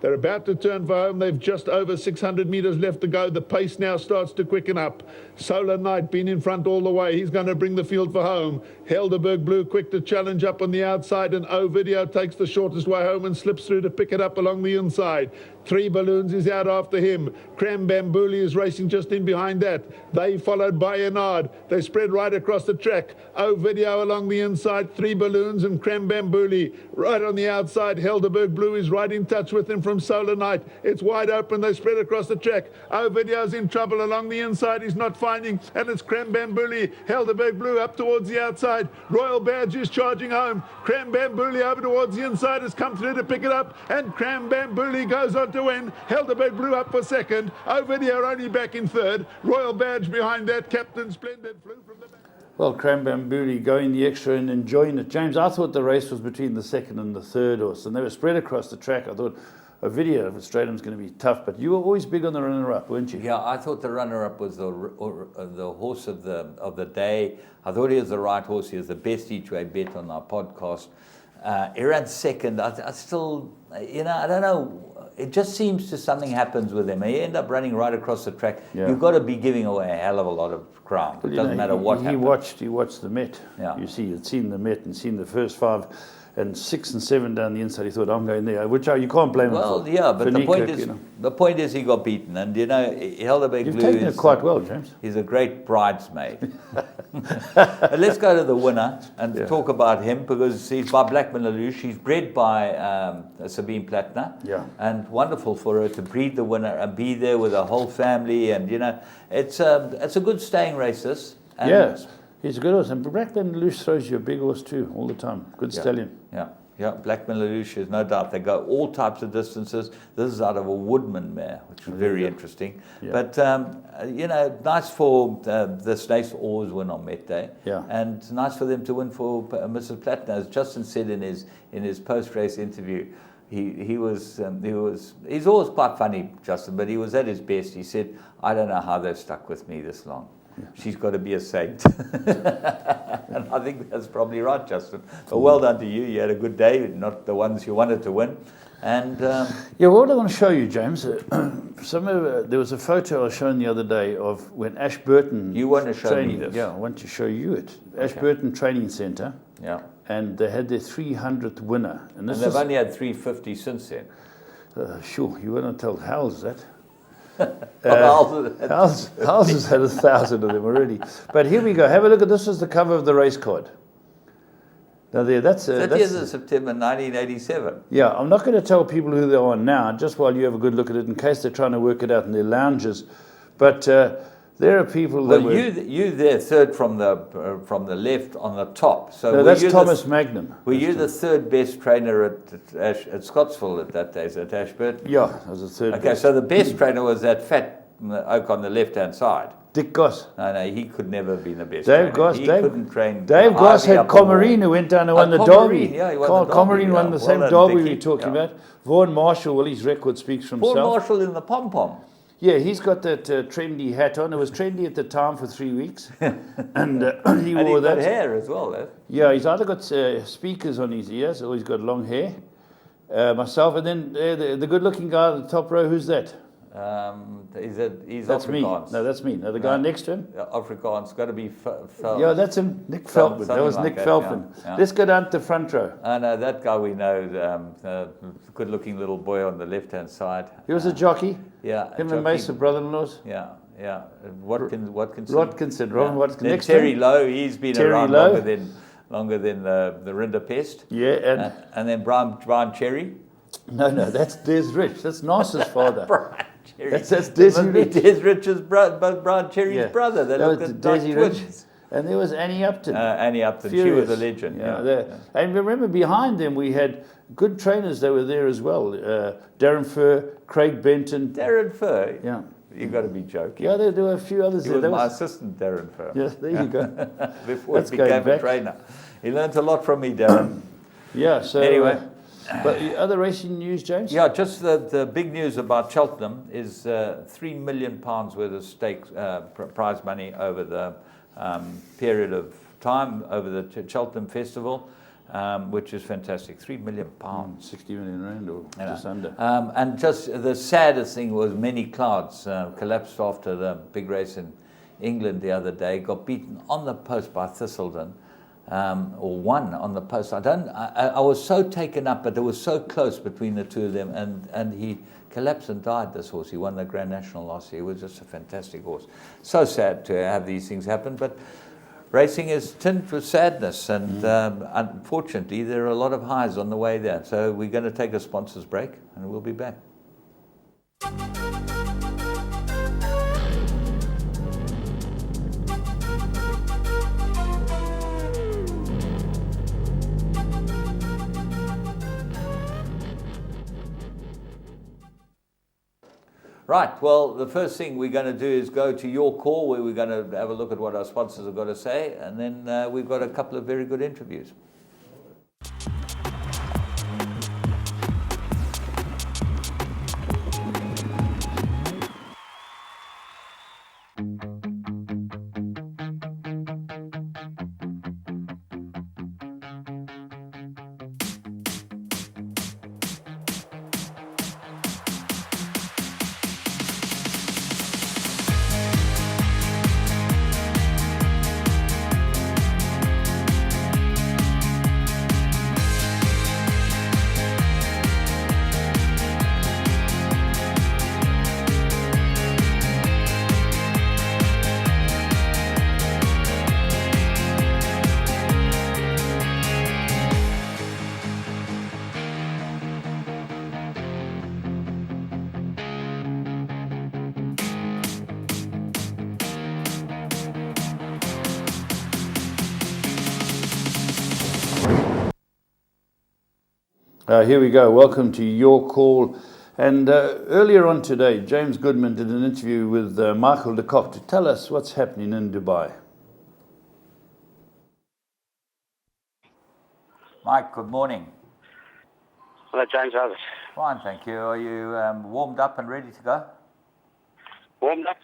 Speaker 10: They're about to turn for home. They've just over 600 metres left to go. The pace now starts to quicken up. Solar Knight been in front all the way. He's going to bring the field for home. Helderberg Blue quick to challenge up on the outside, and O-Video takes the shortest way home and slips through to pick it up along the inside. 3 Balloons is out after him. Cram Bambuli is racing just in behind that. They followed by Enard. They spread right across the track. O-Video along the inside. 3 Balloons and Cram Bambuli right on the outside. Helderberg Blue is right in touch with him from Solar Knight. It's wide open. They spread across the track. O-Video's in trouble along the inside. He's not finding, and it's Cram Bambuli. Helderberg Blue up towards the outside. Royal Badge is charging home. Cram Bambuli over towards the inside has come through to pick it up, and Cram Bambuli goes on to win. Helderberg Blue up for second. O-Video only back in third. Royal Badge behind that. Captain Splendid flew from the back.
Speaker 2: Well, Cram Bambuli going the extra and enjoying it. James, I thought the race was between the second and the third horse, and they were spread across the track. I thought a video of Australian's going to be tough, but you were always big on the runner-up, weren't you?
Speaker 1: Yeah, I thought the runner-up was the horse of the day. I thought he was the right horse. He was the best each way bet on our podcast. He ran second. I still, I don't know. It just seems to something happens with him. He end up running right across the track.
Speaker 2: Yeah.
Speaker 1: You've got to be giving away a hell of a lot of ground. It doesn't matter what happens.
Speaker 2: He watched the Met.
Speaker 1: Yeah.
Speaker 2: You see, he'd seen the Met and seen the first 5 and 6 and 7 down the inside. He thought, I'm going there, which you can't blame him for.
Speaker 1: Well, yeah, but the point is he got beaten. And, Helderberg
Speaker 2: You've
Speaker 1: Blue
Speaker 2: taken it quite well, James.
Speaker 1: He's a great bridesmaid. But let's go to the winner and talk about him, because he's by Blackman Lelouch. He's bred by Sabine Plattner.
Speaker 2: Yeah.
Speaker 1: And wonderful for her to breed the winner and be there with her whole family. And, it's a good staying race, this. And
Speaker 2: yes. He's a good horse, and Blackman Lelouch throws you a big horse too, all the time. Good stallion.
Speaker 1: Yeah, Blackman Lelouch, is no doubt. They go all types of distances. This is out of a Woodman mare, which is very interesting.
Speaker 2: Yeah.
Speaker 1: But, nice for the Snakes always win on Met Day.
Speaker 2: Yeah.
Speaker 1: And nice for them to win for Mrs. Plattner. As Justin said in his post-race interview, he's always quite funny, Justin, but he was at his best. He said, I don't know how they've stuck with me this long. Yeah. She's got to be a saint. And I think that's probably right, Justin. But well done to you. You had a good day, not the ones you wanted to win. And
Speaker 2: what I want to show you, James, there was a photo I was shown the other day of when Ashburton...
Speaker 1: You want to show me this?
Speaker 2: Yeah, I want to show you it. Ashburton Training Centre.
Speaker 1: Yeah.
Speaker 2: And they had their 300th winner.
Speaker 1: And they've only had 350 since then.
Speaker 2: Sure, you won't tell Howells that.
Speaker 1: Howells
Speaker 2: has had 1,000 of them already. But here we go. Have a look at this. Is the cover of the race card. Now that's
Speaker 1: 30th of September 1987.
Speaker 2: Yeah, I'm not going to tell people who they are now, just while you have a good look at it, in case they're trying to work it out in their lounges. But there are people that
Speaker 1: you there third from the left on the top. So
Speaker 2: no, that's Thomas Magnum.
Speaker 1: Were you the third best trainer at Scottsville at that day, at Ashburton?
Speaker 2: Yeah, I was the third best.
Speaker 1: Okay, so the best trainer was that fat oak on the left-hand side.
Speaker 2: Dick Goss.
Speaker 1: No, he could never have been the best
Speaker 2: Dave Goss.
Speaker 1: He couldn't train.
Speaker 2: Dave Goss had Comarine, who went down and won the Derby.
Speaker 1: Yeah, he won the
Speaker 2: Comarine won the same Derby we were talking about. Vaughan Marshall, well, his record speaks for himself.
Speaker 1: Vaughan Marshall in the pom-pom.
Speaker 2: Yeah, he's got that trendy hat on. It was trendy at the time for 3 weeks. And he wore that.
Speaker 1: And he's got hair as well, eh?
Speaker 2: Yeah, he's either got speakers on his ears or he's got long hair. Myself, and then the good-looking guy at the top row, who's that?
Speaker 1: He's
Speaker 2: that's
Speaker 1: Afrikaans.
Speaker 2: Me. No, that's me. No, the guy next to him?
Speaker 1: Afrikaans, got to be
Speaker 2: yeah, that's him. Nick Feltman. That was Nick Feltman. Yeah. Let's go down to the front row.
Speaker 1: No, that guy we know, good-looking little boy on the left-hand side.
Speaker 2: He was a jockey.
Speaker 1: Yeah.
Speaker 2: Him and Mace are brother-in-laws.
Speaker 1: Yeah. Watkinson.
Speaker 2: Robin Watkinson.
Speaker 1: Next Terry Lowe, he's been around longer than the Rinderpest.
Speaker 2: Yeah,
Speaker 1: and then Brian Cherry.
Speaker 2: No, that's Des Rich. That's Nasser's father.
Speaker 1: Brian Cherry.
Speaker 2: That's Desi Rich.
Speaker 1: Des Rich's brother, Brian Cherry's brother. They looked at Desi Rich.
Speaker 2: And there was Annie Upton.
Speaker 1: Annie Upton,
Speaker 2: Furious.
Speaker 1: she was a legend. Yeah.
Speaker 2: And remember, behind them we had good trainers that were there as well. Darren Furr, Craig Benton.
Speaker 1: Darren Furr?
Speaker 2: Yeah.
Speaker 1: You've got to be joking.
Speaker 2: Yeah, there were a few others there.
Speaker 1: He was my assistant, Darren Furr.
Speaker 2: Yeah, there you go.
Speaker 1: Before he became a trainer. He learned a lot from me, Darren.
Speaker 2: Yeah, so...
Speaker 1: Anyway.
Speaker 2: But other racing news, James?
Speaker 1: Yeah, just the big news about Cheltenham is £3 million worth of stakes, prize money over the period of time, over the Cheltenham Festival, which is fantastic. £3 million.
Speaker 2: 60 million rand or just under.
Speaker 1: And just the saddest thing was Many Clouds collapsed after the big race in England the other day, got beaten on the post by Thistleton. Or won on the post. I was so taken up, but it was so close between the two of them, and he collapsed and died, this horse. He won the Grand National last year. He was just a fantastic horse. So sad to have these things happen, but racing is tinged with sadness, and unfortunately there are a lot of highs on the way there. So we're going to take a sponsors break, and we'll be back. Right, well, the first thing we're going to do is go to your call, where we're going to have a look at what our sponsors have got to say, and then we've got a couple of very good interviews.
Speaker 2: Here we go. Welcome to Your Call. And earlier on today, James Goodman did an interview with Michael de Kock to tell us what's happening in Dubai.
Speaker 1: Mike, good morning.
Speaker 11: Hello, James. How's it?
Speaker 1: Fine, thank you. Are you warmed up and ready to go?
Speaker 11: Warmed up,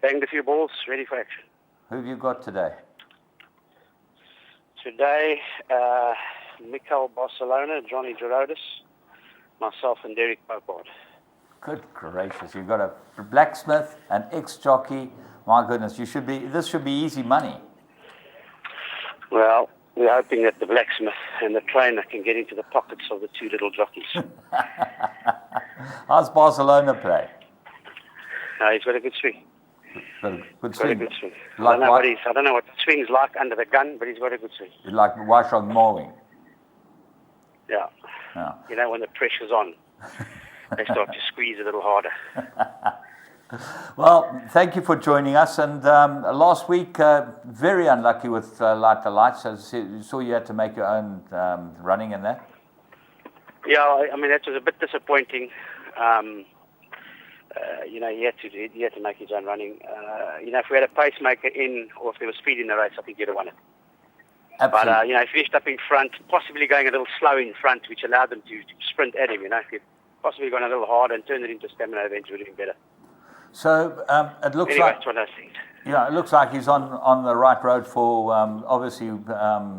Speaker 11: banged a few balls, ready for action.
Speaker 1: Who have you got today?
Speaker 11: Today, Mikel Barcelona, Johnny Gerodis, myself and Derek Popard.
Speaker 1: Good gracious, you've got a blacksmith, an ex-jockey. My goodness, this should be easy money.
Speaker 11: Well, we're hoping that the blacksmith and the trainer can get into the pockets of the two little jockeys.
Speaker 1: How's Barcelona play?
Speaker 11: He's got a good swing.
Speaker 1: Got a good
Speaker 11: Got a
Speaker 1: swing.
Speaker 11: good swing.
Speaker 1: Like
Speaker 11: I don't know what the swing's like under the gun, but he's got a good swing.
Speaker 1: Like Washog mowing.
Speaker 11: Yeah.
Speaker 1: Yeah.
Speaker 11: You know, when the pressure's on, they start to squeeze a little harder.
Speaker 1: Well, thank you for joining us. And last week, very unlucky with Light the Lights. I saw you had to make your own running in that.
Speaker 11: Yeah, I mean, that was a bit disappointing. You know, he had to make his own running. You know, if we had a pacemaker in, or if there was speed in the race, I think he'd have won it.
Speaker 1: Absolutely.
Speaker 11: But, you know, he finished up in front, possibly going a little slow in front, which allowed them to sprint at him, you know. If he'd possibly gone a little harder and turned it into stamina events, would have been better.
Speaker 1: So it looks
Speaker 11: anyway,
Speaker 1: like...
Speaker 11: that's what I think.
Speaker 1: Yeah, it looks like he's on the right road for, obviously,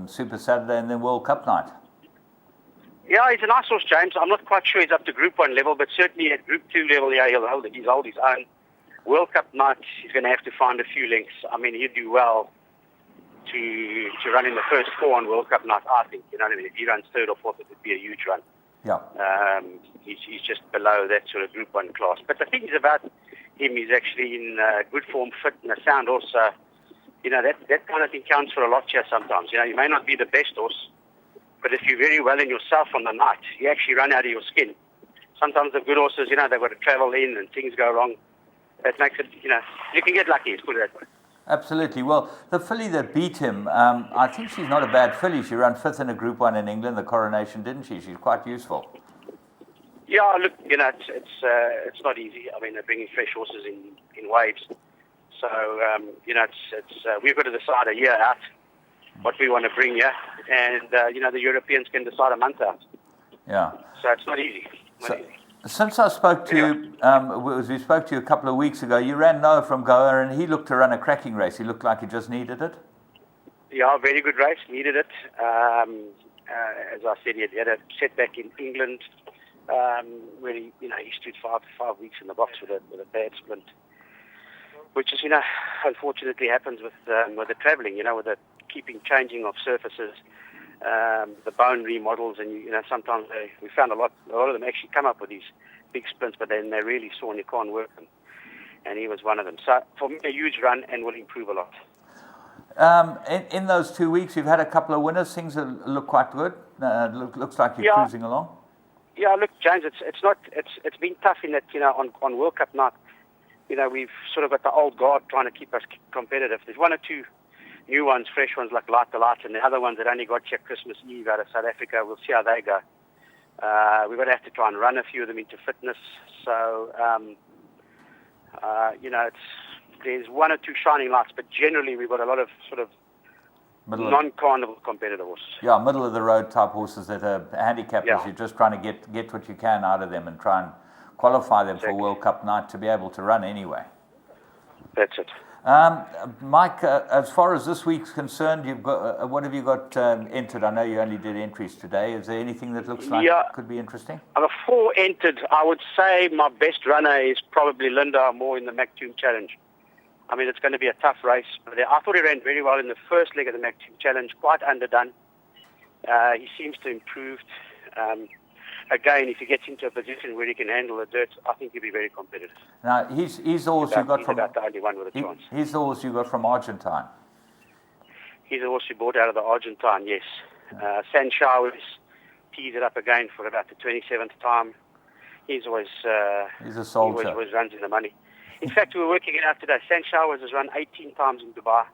Speaker 1: Super Saturday and then World Cup night.
Speaker 11: Yeah, he's a nice horse, James. I'm not quite sure he's up to Group 1 level, but certainly at Group 2 level, yeah, he'll hold his own. World Cup night, he's going to have to find a few lengths. I mean, he'd do well to run in the first 4 on World Cup night, I think. You know what I mean? If he runs 3rd or 4th, it would be a huge run.
Speaker 1: Yeah.
Speaker 11: He's just below that sort of Group 1 class. But the thing is about him, he's actually in good form, fit, and a sound horse. You know, that kind of thing counts for a lot here sometimes. You know, you may not be the best horse, but if you're very well in yourself on the night, you actually run out of your skin. Sometimes the good horses, you know, they've got to travel in and things go wrong. That makes it, you know, you can get lucky, let's put it that way.
Speaker 1: Absolutely. Well, the filly that beat him, I think she's not a bad filly. She ran 5th in a Group 1 in England, the Coronation, didn't she? She's quite useful.
Speaker 11: Yeah, look, you know, it's not easy. I mean, they're bringing fresh horses in waves. So, you know, we've got to decide a year out what we want to bring here. And, you know, the Europeans can decide a month out.
Speaker 1: Yeah.
Speaker 11: So it's not easy.
Speaker 1: Since I spoke to you, we spoke to you a couple of weeks ago, you ran Noah from Goa and he looked to run a cracking race. He looked like he just needed it. Yeah,
Speaker 11: very good race, needed it. As I said, he had a setback in England where he stood five weeks in the box with a bad splint, which is, you know, unfortunately happens with the travelling, you know, with the keeping changing of surfaces. The bone remodels, and you know, sometimes we found a lot of them actually come up with these big splints, but then they're really sore and you can't work them. And he was one of them. So for me, a huge run and will improve a lot.
Speaker 1: In those 2 weeks, you've had a couple of winners. Things look quite good. Looks like you're cruising along.
Speaker 11: Yeah, look, James, it's been tough in that, you know, on World Cup night, you know, we've sort of got the old guard trying to keep us competitive. There's one or two new ones, fresh ones like Light the Lights, and the other ones that only got here Christmas Eve out of South Africa. We'll see how they go. We're going to have to try and run a few of them into fitness. So, you know, there's one or two shining lights, but generally we've got a lot of sort of non-carnival competitive horses.
Speaker 1: Yeah, middle of the road type horses that are handicappers. Yeah. You're just trying to get what you can out of them and try and qualify them for World Cup night to be able to run anyway.
Speaker 11: That's it.
Speaker 1: Mike, as far as this week's concerned, you've got what have you got entered? I know you only did entries today. Is there anything that looks like could be interesting?
Speaker 11: I've got 4 entered. I would say my best runner is probably Linda Moore in the Mactoom Challenge. I mean, it's going to be a tough race. But I thought he ran very well in the first leg of the Mactoom Challenge, quite underdone. He seems to have improved. Again, if he gets into a position where he can handle the dirt, I think he'll be very competitive.
Speaker 1: Now, he's the horse you got from...
Speaker 11: He's about the only one with a chance.
Speaker 1: He's the horse you got from Argentine.
Speaker 11: He's the horse you bought out of the Argentine, yes. San Showers teased it up again for about the 27th time. He's always...
Speaker 1: he's a soldier.
Speaker 11: He always runs in the money. In fact, we were working it out today. San Showers has run 18 times in Dubai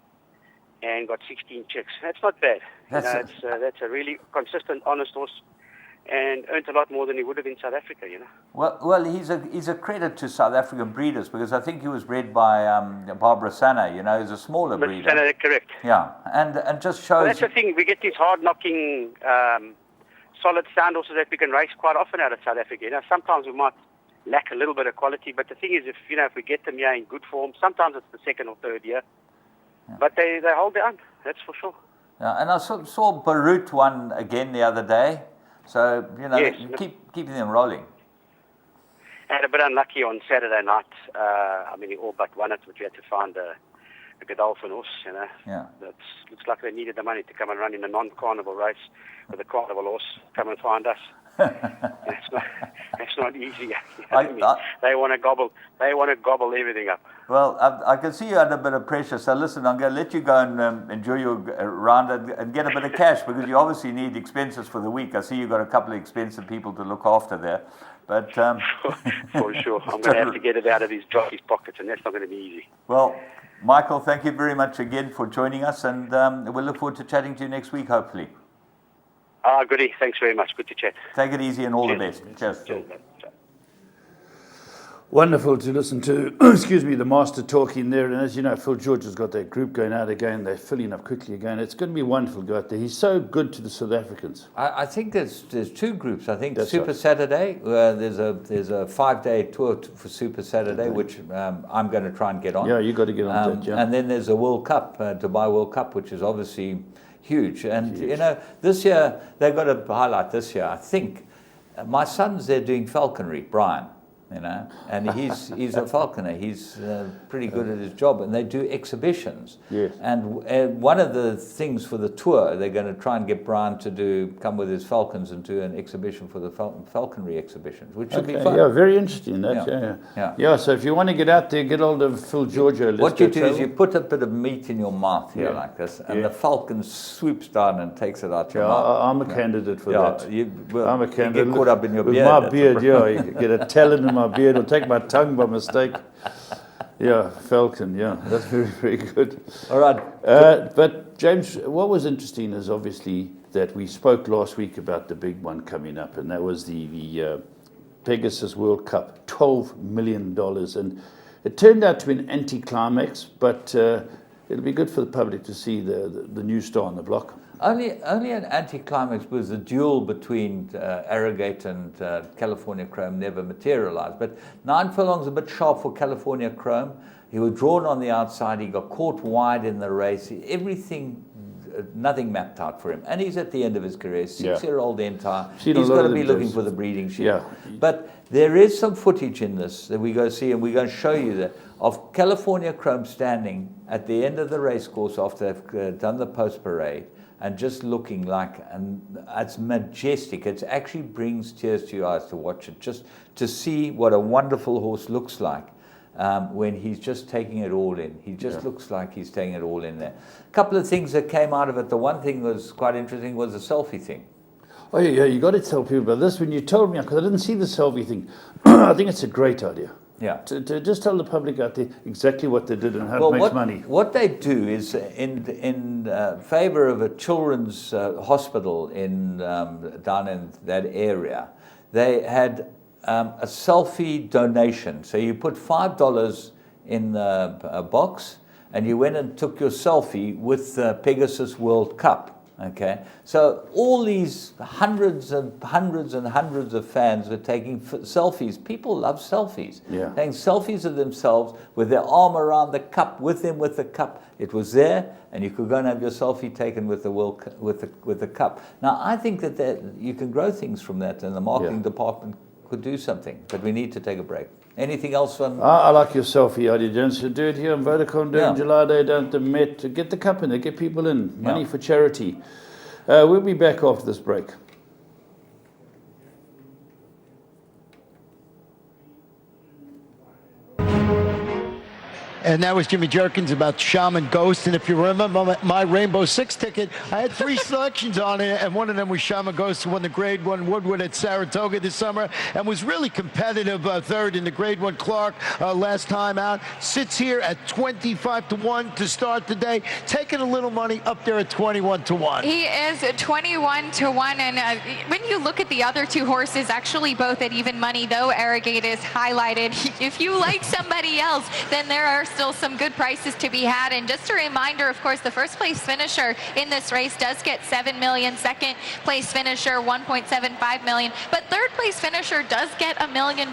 Speaker 11: and got 16 chicks. That's not bad. That's a really consistent, honest horse. And earned a lot more than he would have in South Africa, you know.
Speaker 1: Well, he's a credit to South African breeders because I think he was bred by Barbara Sana. You know, he's a smaller breeder.
Speaker 11: Sana, correct.
Speaker 1: Yeah, and just shows.
Speaker 11: Well, that's the thing. We get these hard-knocking, solid sound horses that we can race quite often out of South Africa. You know, sometimes we might lack a little bit of quality, but the thing is, if we get them here in good form, sometimes it's the 2nd or 3rd year, but they hold their own. That's for sure.
Speaker 1: Yeah, and I saw Barut won again the other day. So, you know,
Speaker 11: yes,
Speaker 1: keeping them rolling.
Speaker 11: And a bit unlucky on Saturday night. I mean, he all but won it, but we had to find a Godolphin horse, you know.
Speaker 1: Yeah.
Speaker 11: Looks like they needed the money to come and run in a non-carnival race with a carnival horse. Come and find us. That's not easy. They want to gobble everything up.
Speaker 1: Well, I can see you're under a bit of pressure. So listen, I'm going to let you go and enjoy your round and get a bit of cash, because you obviously need expenses for the week. I see you've got a couple of expensive people to look after there. But
Speaker 11: for sure, I'm going to have to get it out of his pockets, and that's not going to be easy.
Speaker 1: Well, Michael, thank you very much again for joining us, and we'll look forward to chatting to you next week, hopefully.
Speaker 11: Goody. Thanks very much. Good to chat.
Speaker 1: Take it easy and all the best. Cheers.
Speaker 11: Cheers.
Speaker 2: Wonderful to listen to, excuse me, the master talking there. And as you know, Phil George has got that group going out again. They're filling up quickly again. It's going to be wonderful to go out there. He's so good to the South Africans.
Speaker 1: I think there's two groups. I think
Speaker 2: That's
Speaker 1: Super
Speaker 2: right.
Speaker 1: Saturday, there's a 5-day tour for Super Saturday, which I'm going to try and get on.
Speaker 2: Yeah, you got to get on that, yeah.
Speaker 1: And then there's a World Cup, Dubai World Cup, which is obviously huge. And, you know, this year, they've got to highlight this year, I think, my son's there doing falconry, Brian. You know, and he's a falconer. He's pretty good at his job, and they do exhibitions.
Speaker 2: Yes.
Speaker 1: And one of the things for the tour, they're going to try and get Brian to come with his falcons and do an exhibition for the falconry exhibitions, which should be fun.
Speaker 2: Yeah, very interesting. Yeah. So if you want to get out there, get hold of Phil Giorgio.
Speaker 1: What you do is you put a bit of meat in your mouth here like this, and the falcon swoops down and takes it out your mouth.
Speaker 2: I'm a candidate for that. I'm a candidate.
Speaker 1: You get caught up in your beard.
Speaker 2: With my beard, you get a talon in my beard, or take my tongue by mistake. Yeah, falcon, that's very, very good.
Speaker 1: All right.
Speaker 2: But James, what was interesting is obviously that we spoke last week about the big one coming up, and that was the Pegasus World Cup, $12 million. And it turned out to be an anticlimax, but it'll be good for the public to see the new star on the block.
Speaker 1: Only an anticlimax was the duel between Arrogate and California Chrome never materialized. But 9 furlongs a bit sharp for California Chrome. He was drawn on the outside. He got caught wide in the race. Everything, nothing mapped out for him. And he's at the end of his career, 6-year-old entire. He's got to be looking for the breeding sheep.
Speaker 2: Yeah.
Speaker 1: But there is some footage in this that we're going to see, and we're going to show you that, of California Chrome standing at the end of the race course after they've done the post parade, and just looking like, and it's majestic. It actually brings tears to your eyes to watch it, just to see what a wonderful horse looks like when he's just taking it all in. He just looks like he's taking it all in there. A couple of things that came out of it. The one thing that was quite interesting was the selfie thing.
Speaker 2: Oh yeah, you got to tell people about this. When you told me, because I didn't see the selfie thing, I think it's a great idea.
Speaker 1: Yeah.
Speaker 2: To just tell the public out there exactly what they did and how it makes money.
Speaker 1: What they do is, in favor of a children's hospital down in that area, they had a selfie donation. So you put $5 in the box, and you went and took your selfie with the Pegasus World Cup. Okay, so all these hundreds and hundreds of fans were taking selfies. People love selfies.
Speaker 2: Yeah.
Speaker 1: Taking selfies of themselves with their arm around the cup, with the cup. It was there, and you could go and have your selfie taken with the cup. Now, I think that you can grow things from that, and the marketing department could do something. But we need to take a break. Anything else on?
Speaker 2: I like your selfie idea, James. Do it here in Vodacom, do it in July Day, down at the Met. Get the cup in there, get people in. Money for charity. We'll be back after this break.
Speaker 8: And that was Jimmy Jerkins about Shaman Ghost. And if you remember my Rainbow Six ticket, I had 3 selections on it, and one of them was Shaman Ghost, who won the Grade 1 Woodward at Saratoga this summer, and was really competitive third in the Grade 1 Clark last time out. Sits here at 25-1 to start the day, taking a little money up there at 21-1.
Speaker 12: He is 21-1, and when you look at the other 2 horses, actually both at even money, though Arrogate is highlighted. If you like somebody else, then there are still some good prices to be had. And just a reminder, of course, the first place finisher in this race does get $7 million, second place finisher $1.75 million, but third place finisher does get $1 million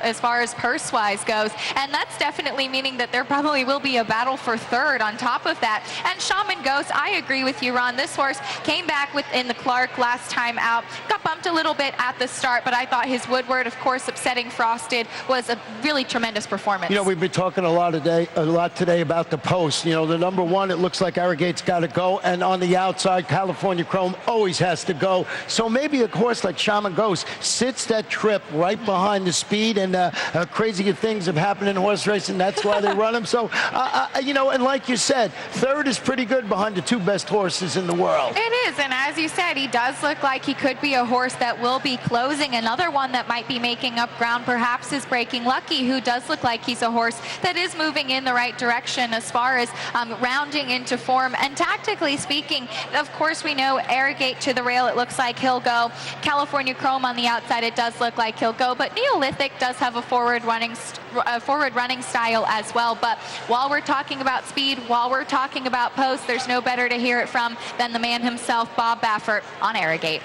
Speaker 12: as far as purse wise goes, and that's definitely meaning that there probably will be a battle for third on top of that. And Shaman Ghost, I agree with you, Ron. This horse came back in the Clark last time out, got bumped a little bit at the start, but I thought his Woodward, of course, upsetting Frosted, was a really tremendous performance.
Speaker 8: You know, we've been talking a lot of lot today about the post. You know, the number one, it looks like Arrogate's got to go, and on the outside, California Chrome always has to go. So maybe a horse like Shaman Ghost sits that trip right behind the speed, and crazy things have happened in horse racing. That's why they run him. So, you know, and like you said, third is pretty good behind the two best horses in the world.
Speaker 12: It is, and as you said, he does look like he could be a horse that will be closing. Another one that might be making up ground perhaps is Breaking Lucky, who does look like he's a horse that is moving in the right direction as far as rounding into form. And tactically speaking, of course, we know Arrogate to the rail, it looks like he'll go. California Chrome on the outside, it does look like he'll go. But Neolithic does have a forward running style as well. But while we're talking about speed, while we're talking about post, there's no better to hear it from than the man himself, Bob Baffert, on Arrogate.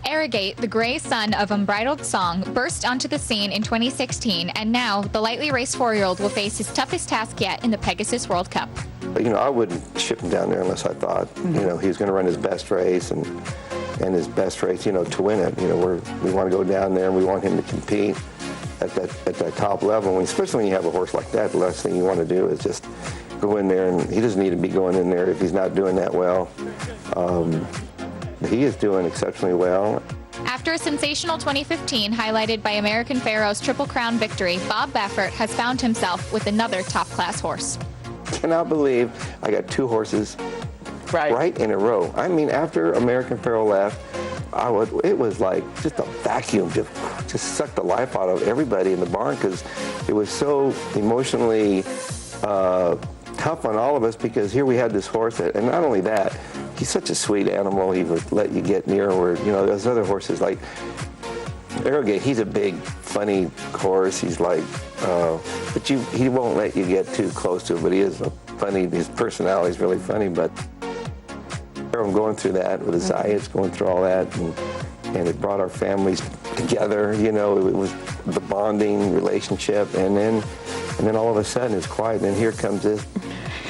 Speaker 12: Arrogate, the gray son of Unbridled Song, burst onto the scene in 2016, and now the lightly raced 4-year-old will face his toughest task yet in the Pegasus World Cup.
Speaker 13: You know, I wouldn't ship him down there unless I thought, you know, he was going to run his best race and his best race, you know, to win it. You know, we want to go down there and we want him to compete at that top level. And especially when you have a horse like that, the last thing you want to do is just go in there, and he doesn't need to be going in there if he's not doing that well. He is doing exceptionally well.
Speaker 12: After a sensational 2015 highlighted by American Pharoah's Triple Crown victory, Bob Baffert has found himself with another top-class horse.
Speaker 13: Cannot believe I got two horses right in a row. I mean, after American Pharoah left, it was like just a vacuum, just sucked the life out of everybody in the barn, because it was so emotionally tough on all of us, because here we had this horse that, and not only that, he's such a sweet animal. He would let you get near where, you know, those other horses like Arrogate, he's a big, funny horse. He's like, but he won't let you get too close to it, but he is funny. His personality is really funny, but I'm going through that with his eyes, going through all that, and it brought our families together. You know, it was the bonding relationship, and then all of a sudden it's quiet, and then here comes this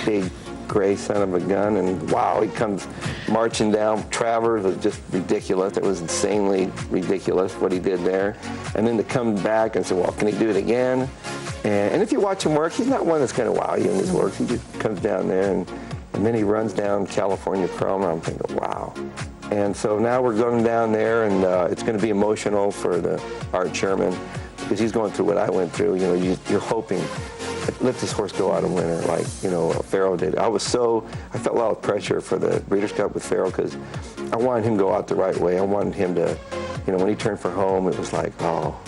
Speaker 13: big gray son of a gun, and wow, he comes marching down. Travers was just ridiculous. It was insanely ridiculous what he did there. And then to come back and say, well, can he do it again? And if you watch him work, he's not one that's going to wow you in his work. He just comes down there, and then he runs down California Chrome, and I'm thinking, wow. And so now we're going down there, and it's going to be emotional for the Art Sherman, because he's going through what I went through. You know, you're hoping, let this horse go out and win it, like, you know, Pharoah did. I felt a lot of pressure for the Breeders' Cup with Pharoah, because I wanted him to go out the right way. I wanted him to, you know, when he turned for home, it was like, oh,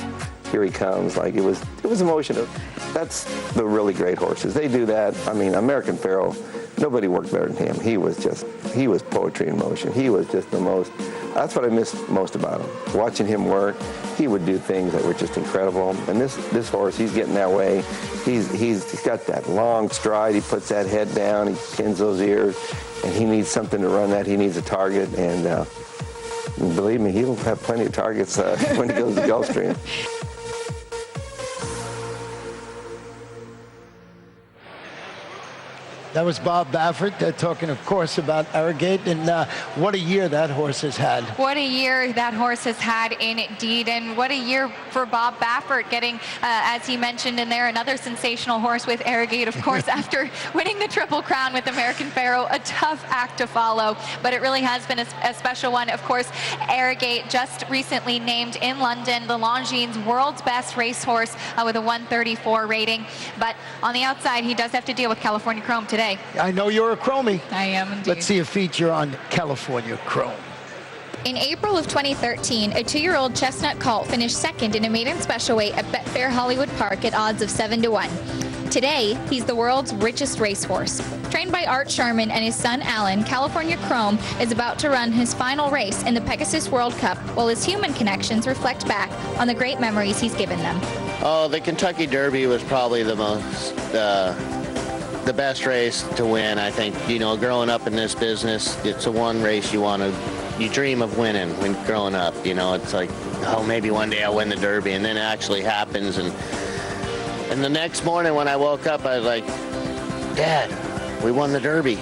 Speaker 13: here he comes. Like, it was emotional. That's the really great horses. They do that. I mean, American Pharoah, nobody worked better than him. He was poetry in motion. He was just the most, that's what I miss most about him. Watching him work, he would do things that were just incredible. And this horse, he's getting that way. He's got that long stride. He puts that head down. He pins those ears, and he needs something to run that. He needs a target, and believe me, he'll have plenty of targets when he goes to Gulfstream.
Speaker 8: That was Bob Baffert talking, of course, about Arrogate, and what a year that horse has had.
Speaker 12: What a year that horse has had indeed, and what a year for Bob Baffert, getting, as he mentioned in there, another sensational horse with Arrogate, of course, after winning the Triple Crown with American Pharoah. A tough act to follow, but it really has been a special one. Of course, Arrogate just recently named in London the Longines world's best racehorse with a 134 rating, but on the outside, he does have to deal with California Chrome today.
Speaker 8: I know you're a Chromie. I
Speaker 12: am indeed.
Speaker 8: Let's see a feature on California Chrome.
Speaker 12: In April of 2013, a 2-year-old chestnut colt finished second in a maiden special weight at Betfair Hollywood Park at odds of 7-1. Today, he's the world's richest racehorse. Trained by Art Sherman and his son Alan, California Chrome is about to run his final race in the Pegasus World Cup, while his human connections reflect back on the great memories he's given them.
Speaker 14: Oh, the Kentucky Derby was probably the most... the best race to win, I think. You know, growing up in this business, it's the one race you dream of winning when growing up. You know, it's like, oh, maybe one day I'll win the Derby, and then it actually happens. And the next morning when I woke up, I was like, Dad, we won the Derby.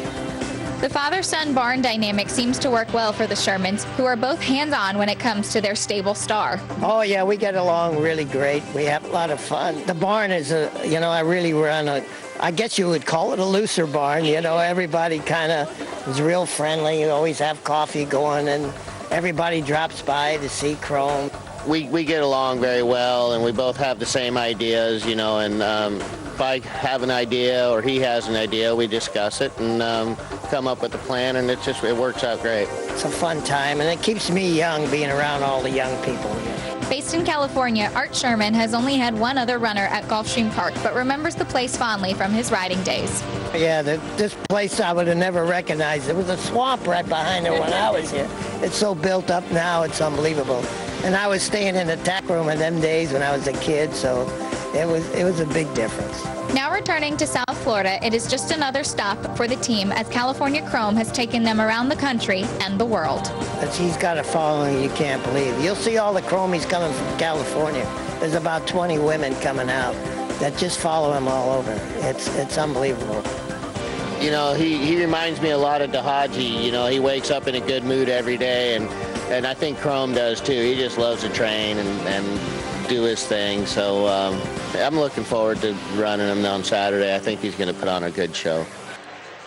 Speaker 12: The father-son barn dynamic seems to work well for the Shermans, who are both hands-on when it comes to their stable star.
Speaker 15: Oh yeah, we get along really great. We have a lot of fun. The barn is I really run I guess you would call it a looser barn. Everybody kind of is real friendly. You always have coffee going, and everybody drops by to see Chrome.
Speaker 14: We get along very well, and we both have the same ideas, and if I have an idea or he has an idea, we discuss it and come up with a plan, and it works out great.
Speaker 15: It's a fun time, and it keeps me young being around all the young people.
Speaker 12: Based in California, Art Sherman has only had one other runner at Gulfstream Park, but remembers the place fondly from his riding days.
Speaker 15: Yeah, this place I would have never recognized. There was a swamp right behind it when I was here. It's so built up now, it's unbelievable. And I was staying in the tack room in them days when I was a kid, so it was a big difference.
Speaker 12: Now returning to South Florida, it is just another stop for the team as California Chrome has taken them around the country and the world.
Speaker 15: He's got a following you can't believe. You'll see all the Chromies coming from California. There's about 20 women coming out that just follow him all over. It's unbelievable.
Speaker 14: He reminds me a lot of Dahaji. He wakes up in a good mood every day, and I think Chrome does too. He just loves to train and do his thing. So I'm looking forward to running him on Saturday. I think he's going to put on a good show.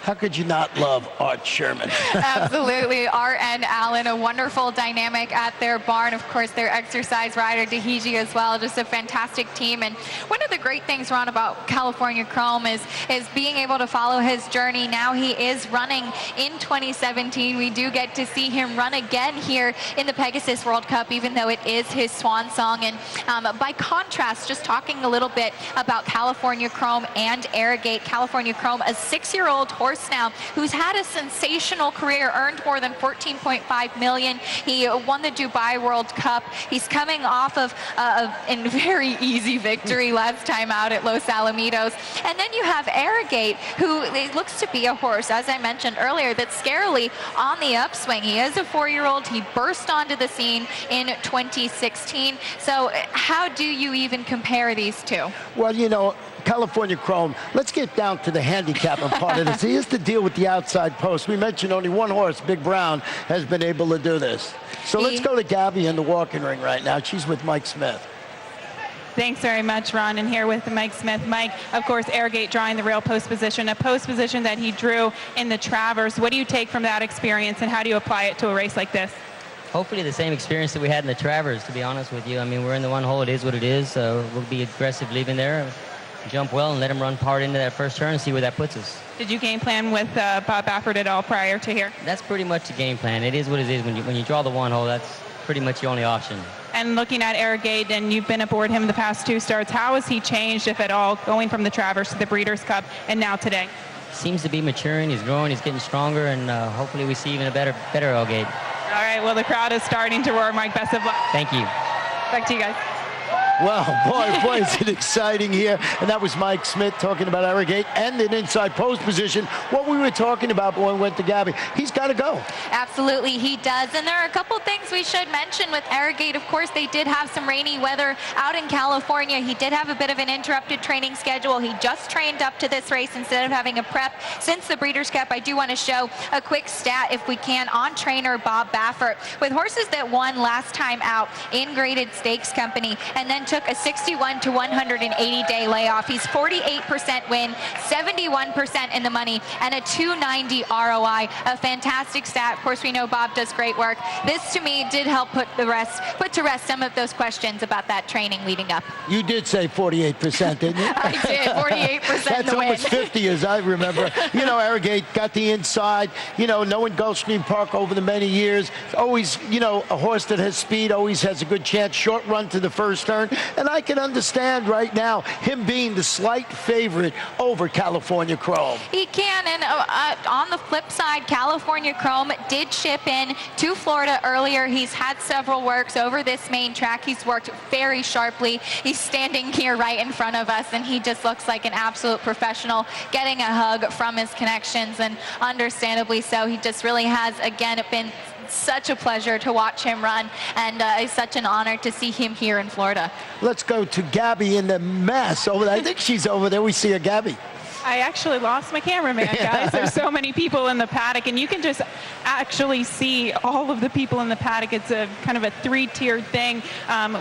Speaker 8: How could you not love Art Sherman?
Speaker 12: Absolutely. Art and Alan, a wonderful dynamic at their barn. Of course, their exercise rider, Dahiji, as well. Just a fantastic team. And one of the great things, Ron, about California Chrome is being able to follow his journey. Now he is running in 2017. We do get to see him run again here in the Pegasus World Cup, even though it is his swan song. And by contrast, just talking a little bit about California Chrome and Arrogate. California Chrome, a 6-year-old horse now who's had a sensational career, earned more than $14.5 million. He won the Dubai World Cup. He's coming off of a very easy victory last time out at Los Alamitos. And then you have Arrogate, who looks to be a horse, as I mentioned earlier, that's scarily on the upswing. He is a 4-year-old. He burst onto the scene in 2016. So how do you even compare these two?
Speaker 8: Well, California Chrome, let's get down to the handicapping part of this. He has to deal with the outside post. We mentioned only one horse, Big Brown, has been able to do this. So let's go to Gabby in the walking ring right now. She's with Mike Smith.
Speaker 16: Thanks very much, Ron. And here with Mike Smith. Mike, of course, Arrogate drawing the rail post position, a post position that he drew in the Travers. What do you take from that experience, and how do you apply it to a race like this?
Speaker 17: Hopefully the same experience that we had in the Travers, to be honest with you. I mean, we're in the one hole. It is what it is. So we'll be aggressive leaving there, jump well, and let him run hard into that first turn and see where that puts us.
Speaker 16: Did you game plan with Bob Baffert at all prior to here?
Speaker 17: That's pretty much the game plan. It is what it is. When you draw the one hole, that's pretty much your only option.
Speaker 16: And looking at Arrogate, and you've been aboard him the past 2 starts, how has he changed, if at all, going from the Travers to the Breeders' Cup and now today?
Speaker 17: Seems to be maturing. He's growing. He's getting stronger, and hopefully we see even a better Arrogate.
Speaker 16: All right, well, the crowd is starting to roar. Mike, best of luck.
Speaker 17: Thank you.
Speaker 16: Back to you guys.
Speaker 8: Well, boy, is it exciting here. And that was Mike Smith talking about Arrogate and an inside post position. What we were talking about when we went to Gabby, he's got to go.
Speaker 12: Absolutely, he does. And there are a couple things we should mention with Arrogate. Of course, they did have some rainy weather out in California. He did have a bit of an interrupted training schedule. He just trained up to this race instead of having a prep since the Breeders' Cup. I do want to show a quick stat, if we can, on trainer Bob Baffert. With horses that won last time out in Graded Stakes Company and then took a 61 to 180 day layoff. He's 48% win, 71% in the money, and a 290 ROI. A fantastic stat. Of course, we know Bob does great work. This, to me, did help put to rest some of those questions about that training leading up.
Speaker 8: You did say 48%, didn't you?
Speaker 12: I did, 48%
Speaker 8: That's
Speaker 12: the win.
Speaker 8: almost 50, as I remember. Arrogate got the inside. Knowing Gulfstream Park over the many years, always, a horse that has speed always has a good chance. Short run to the first turn. And I can understand right now him being the slight favorite over California Chrome.
Speaker 12: He can, and on the flip side, California Chrome did ship in to Florida earlier. He's had several works over this main track. He's worked very sharply. He's standing here right in front of us, and he just looks like an absolute professional, getting a hug from his connections, and understandably so. He just really has, again, been such a pleasure to watch him run, and it's such an honor to see him here in Florida.
Speaker 8: Let's go to Gabby in the mess over there. I think she's over there. We see her, Gabby.
Speaker 16: I actually lost my cameraman, guys. There's so many people in the paddock, and you can just actually see all of the people in the paddock. It's a kind of a three-tiered thing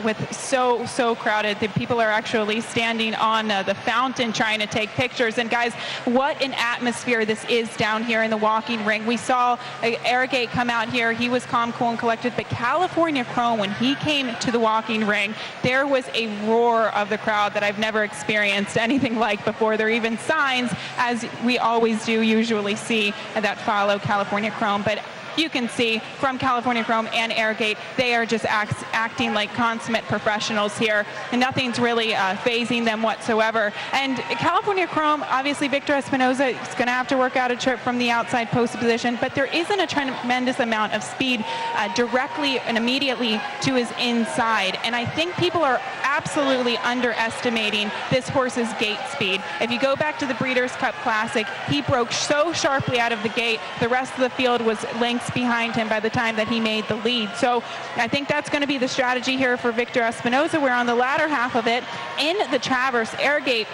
Speaker 16: with so crowded. The people are actually standing on the fountain trying to take pictures. And guys, what an atmosphere this is down here in the walking ring. We saw Arrogate come out here. He was calm, cool, and collected. But California Chrome, when he came to the walking ring, there was a roar of the crowd that I've never experienced anything like before. There are even signs, as we always do usually see, that follow California Chrome. But you can see from California Chrome and Arrogate, they are just acting like consummate professionals here, and nothing's really phasing them whatsoever. And California Chrome, obviously Victor Espinoza is going to have to work out a trip from the outside post position, but there isn't a tremendous amount of speed directly and immediately to his inside. And I think people are absolutely underestimating this horse's gate speed. If you go back to the Breeders' Cup Classic, he broke so sharply out of the gate, the rest of the field was lengths behind him by the time that he made the lead. So I think that's going to be the strategy here for Victor Espinoza. We're on the latter half of it. In the Traverse, Arrogate,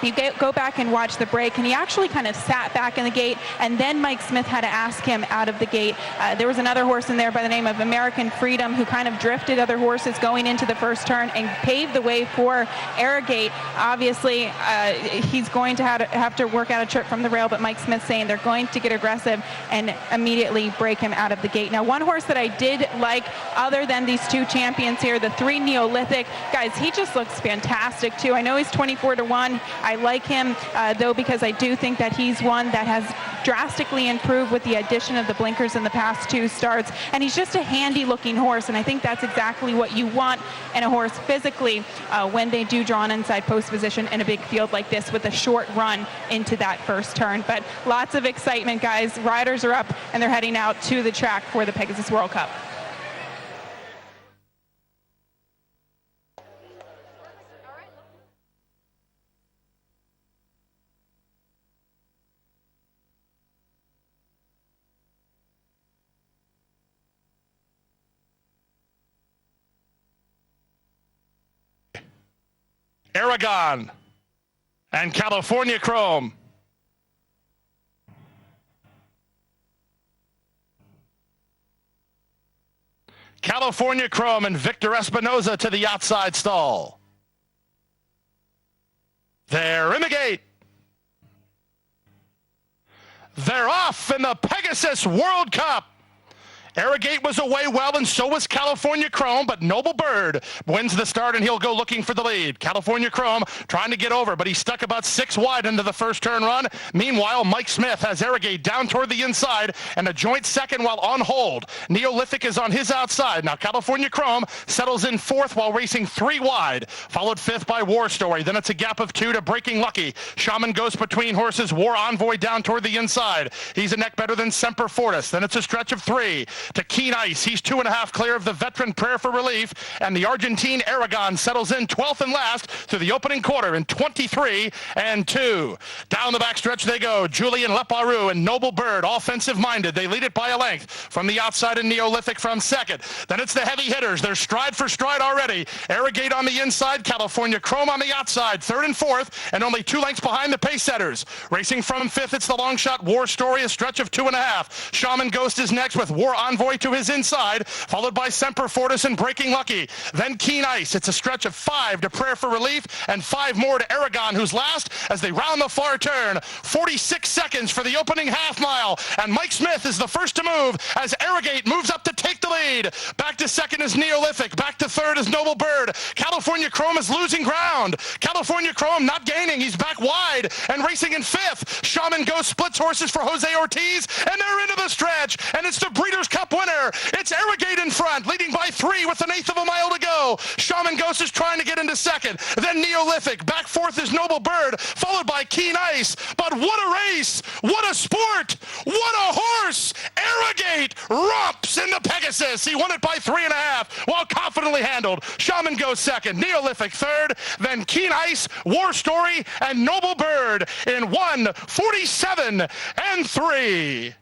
Speaker 16: you go back and watch the break, and he actually kind of sat back in the gate, and then Mike Smith had to ask him out of the gate. There was another horse in there by the name of American Freedom who kind of drifted other horses going into the first turn and paved the way for Arrogate. Obviously, he's going to have to work out a trip from the rail, but Mike Smith saying they're going to get aggressive and immediately break him out of the gate. Now, one horse that I did like, other than these two champions here, the 3 Neolithic, guys, he just looks fantastic too. I know he's 24-1. I like him, though, because I do think that he's one that has drastically improved with the addition of the blinkers in the past 2 starts. And he's just a handy-looking horse, and I think that's exactly what you want in a horse physically when they do draw an inside post position in a big field like this with a short run into that first turn. But lots of excitement, guys. Riders are up, and they're heading out to the track for the Pegasus World Cup.
Speaker 18: Aragon and California Chrome. California Chrome and Victor Espinoza to the outside stall. They're in the gate. They're off in the Pegasus World Cup. Arrogate was away well, and so was California Chrome, but Noble Bird wins the start, and he'll go looking for the lead. California Chrome trying to get over, but he's stuck about 6 wide into the first turn run. Meanwhile, Mike Smith has Arrogate down toward the inside, and a joint second while on hold. Neolithic is on his outside. Now California Chrome settles in 4th while racing 3 wide, followed 5th by War Story. Then it's a gap of 2 to Breaking Lucky. Shaman Ghost between horses. War Envoy down toward the inside. He's a neck better than Semper Fortis. Then it's a stretch of 3 to Keen Ice. He's 2.5 clear of the veteran Prayer for Relief, and the Argentine Aragon settles in 12th and last through the opening quarter in 23-2. Down the backstretch they go. Julian Leparoux and Noble Bird, offensive-minded. They lead it by a length. From the outside in Neolithic from second. Then it's the heavy hitters. They're stride for stride already. Arrogate on the inside, California Chrome on the outside, 3rd and 4th, and only 2 lengths behind the pace setters. Racing from 5th, it's the long shot War Story, a stretch of 2.5. Shaman Ghost is next with War Envoy to his inside, followed by Semper Fortis and Breaking Lucky. Then Keen Ice. It's a stretch of 5 to Prayer for Relief and 5 more to Aragon, who's last as they round the far turn. 46 seconds for the opening half mile, and Mike Smith is the first to move as Arrogate moves up to take the lead. Back to second is Neolithic. Back to third is Noble Bird. California Chrome is losing ground. California Chrome not gaining. He's back wide and racing in 5th. Shaman Ghost splits horses for Jose Ortiz, and they're into the stretch, and it's the Breeders' Cup winner. It's Arrogate in front, leading by 3 with 1/8 of a mile to go. Shaman Ghost is trying to get into second. Then Neolithic. Back 4th is Noble Bird, followed by Keen Ice. But what a race! What a sport! What a horse! Arrogate romps in the Pegasus. He won it by 3.5 while confidently handled. Shaman Ghost second, Neolithic third, then Keen Ice, War Story, and Noble Bird in 1:47-3.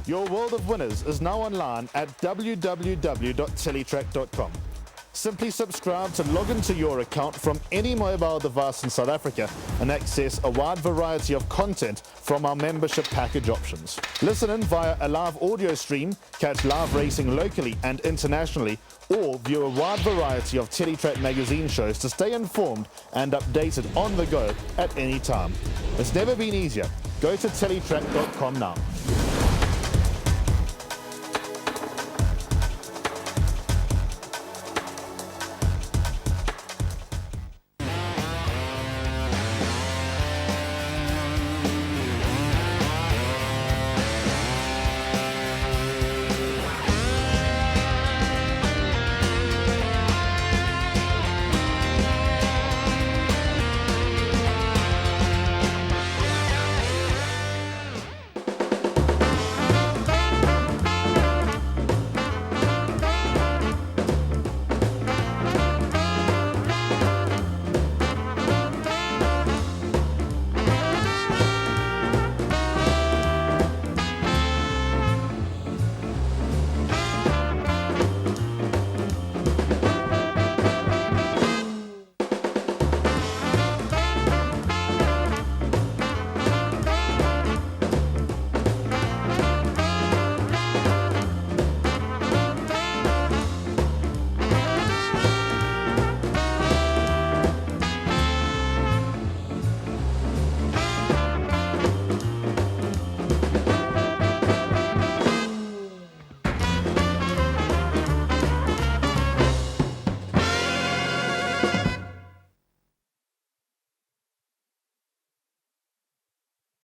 Speaker 19: Your world of winners is now online at www.teletrack.com. Simply subscribe to log into your account from any mobile device in South Africa and access a wide variety of content from our membership package options. Listen in via a live audio stream, catch live racing locally and internationally, or view a wide variety of Teletrack magazine shows to stay informed and updated on the go at any time. It's never been easier. Go to teletrack.com now.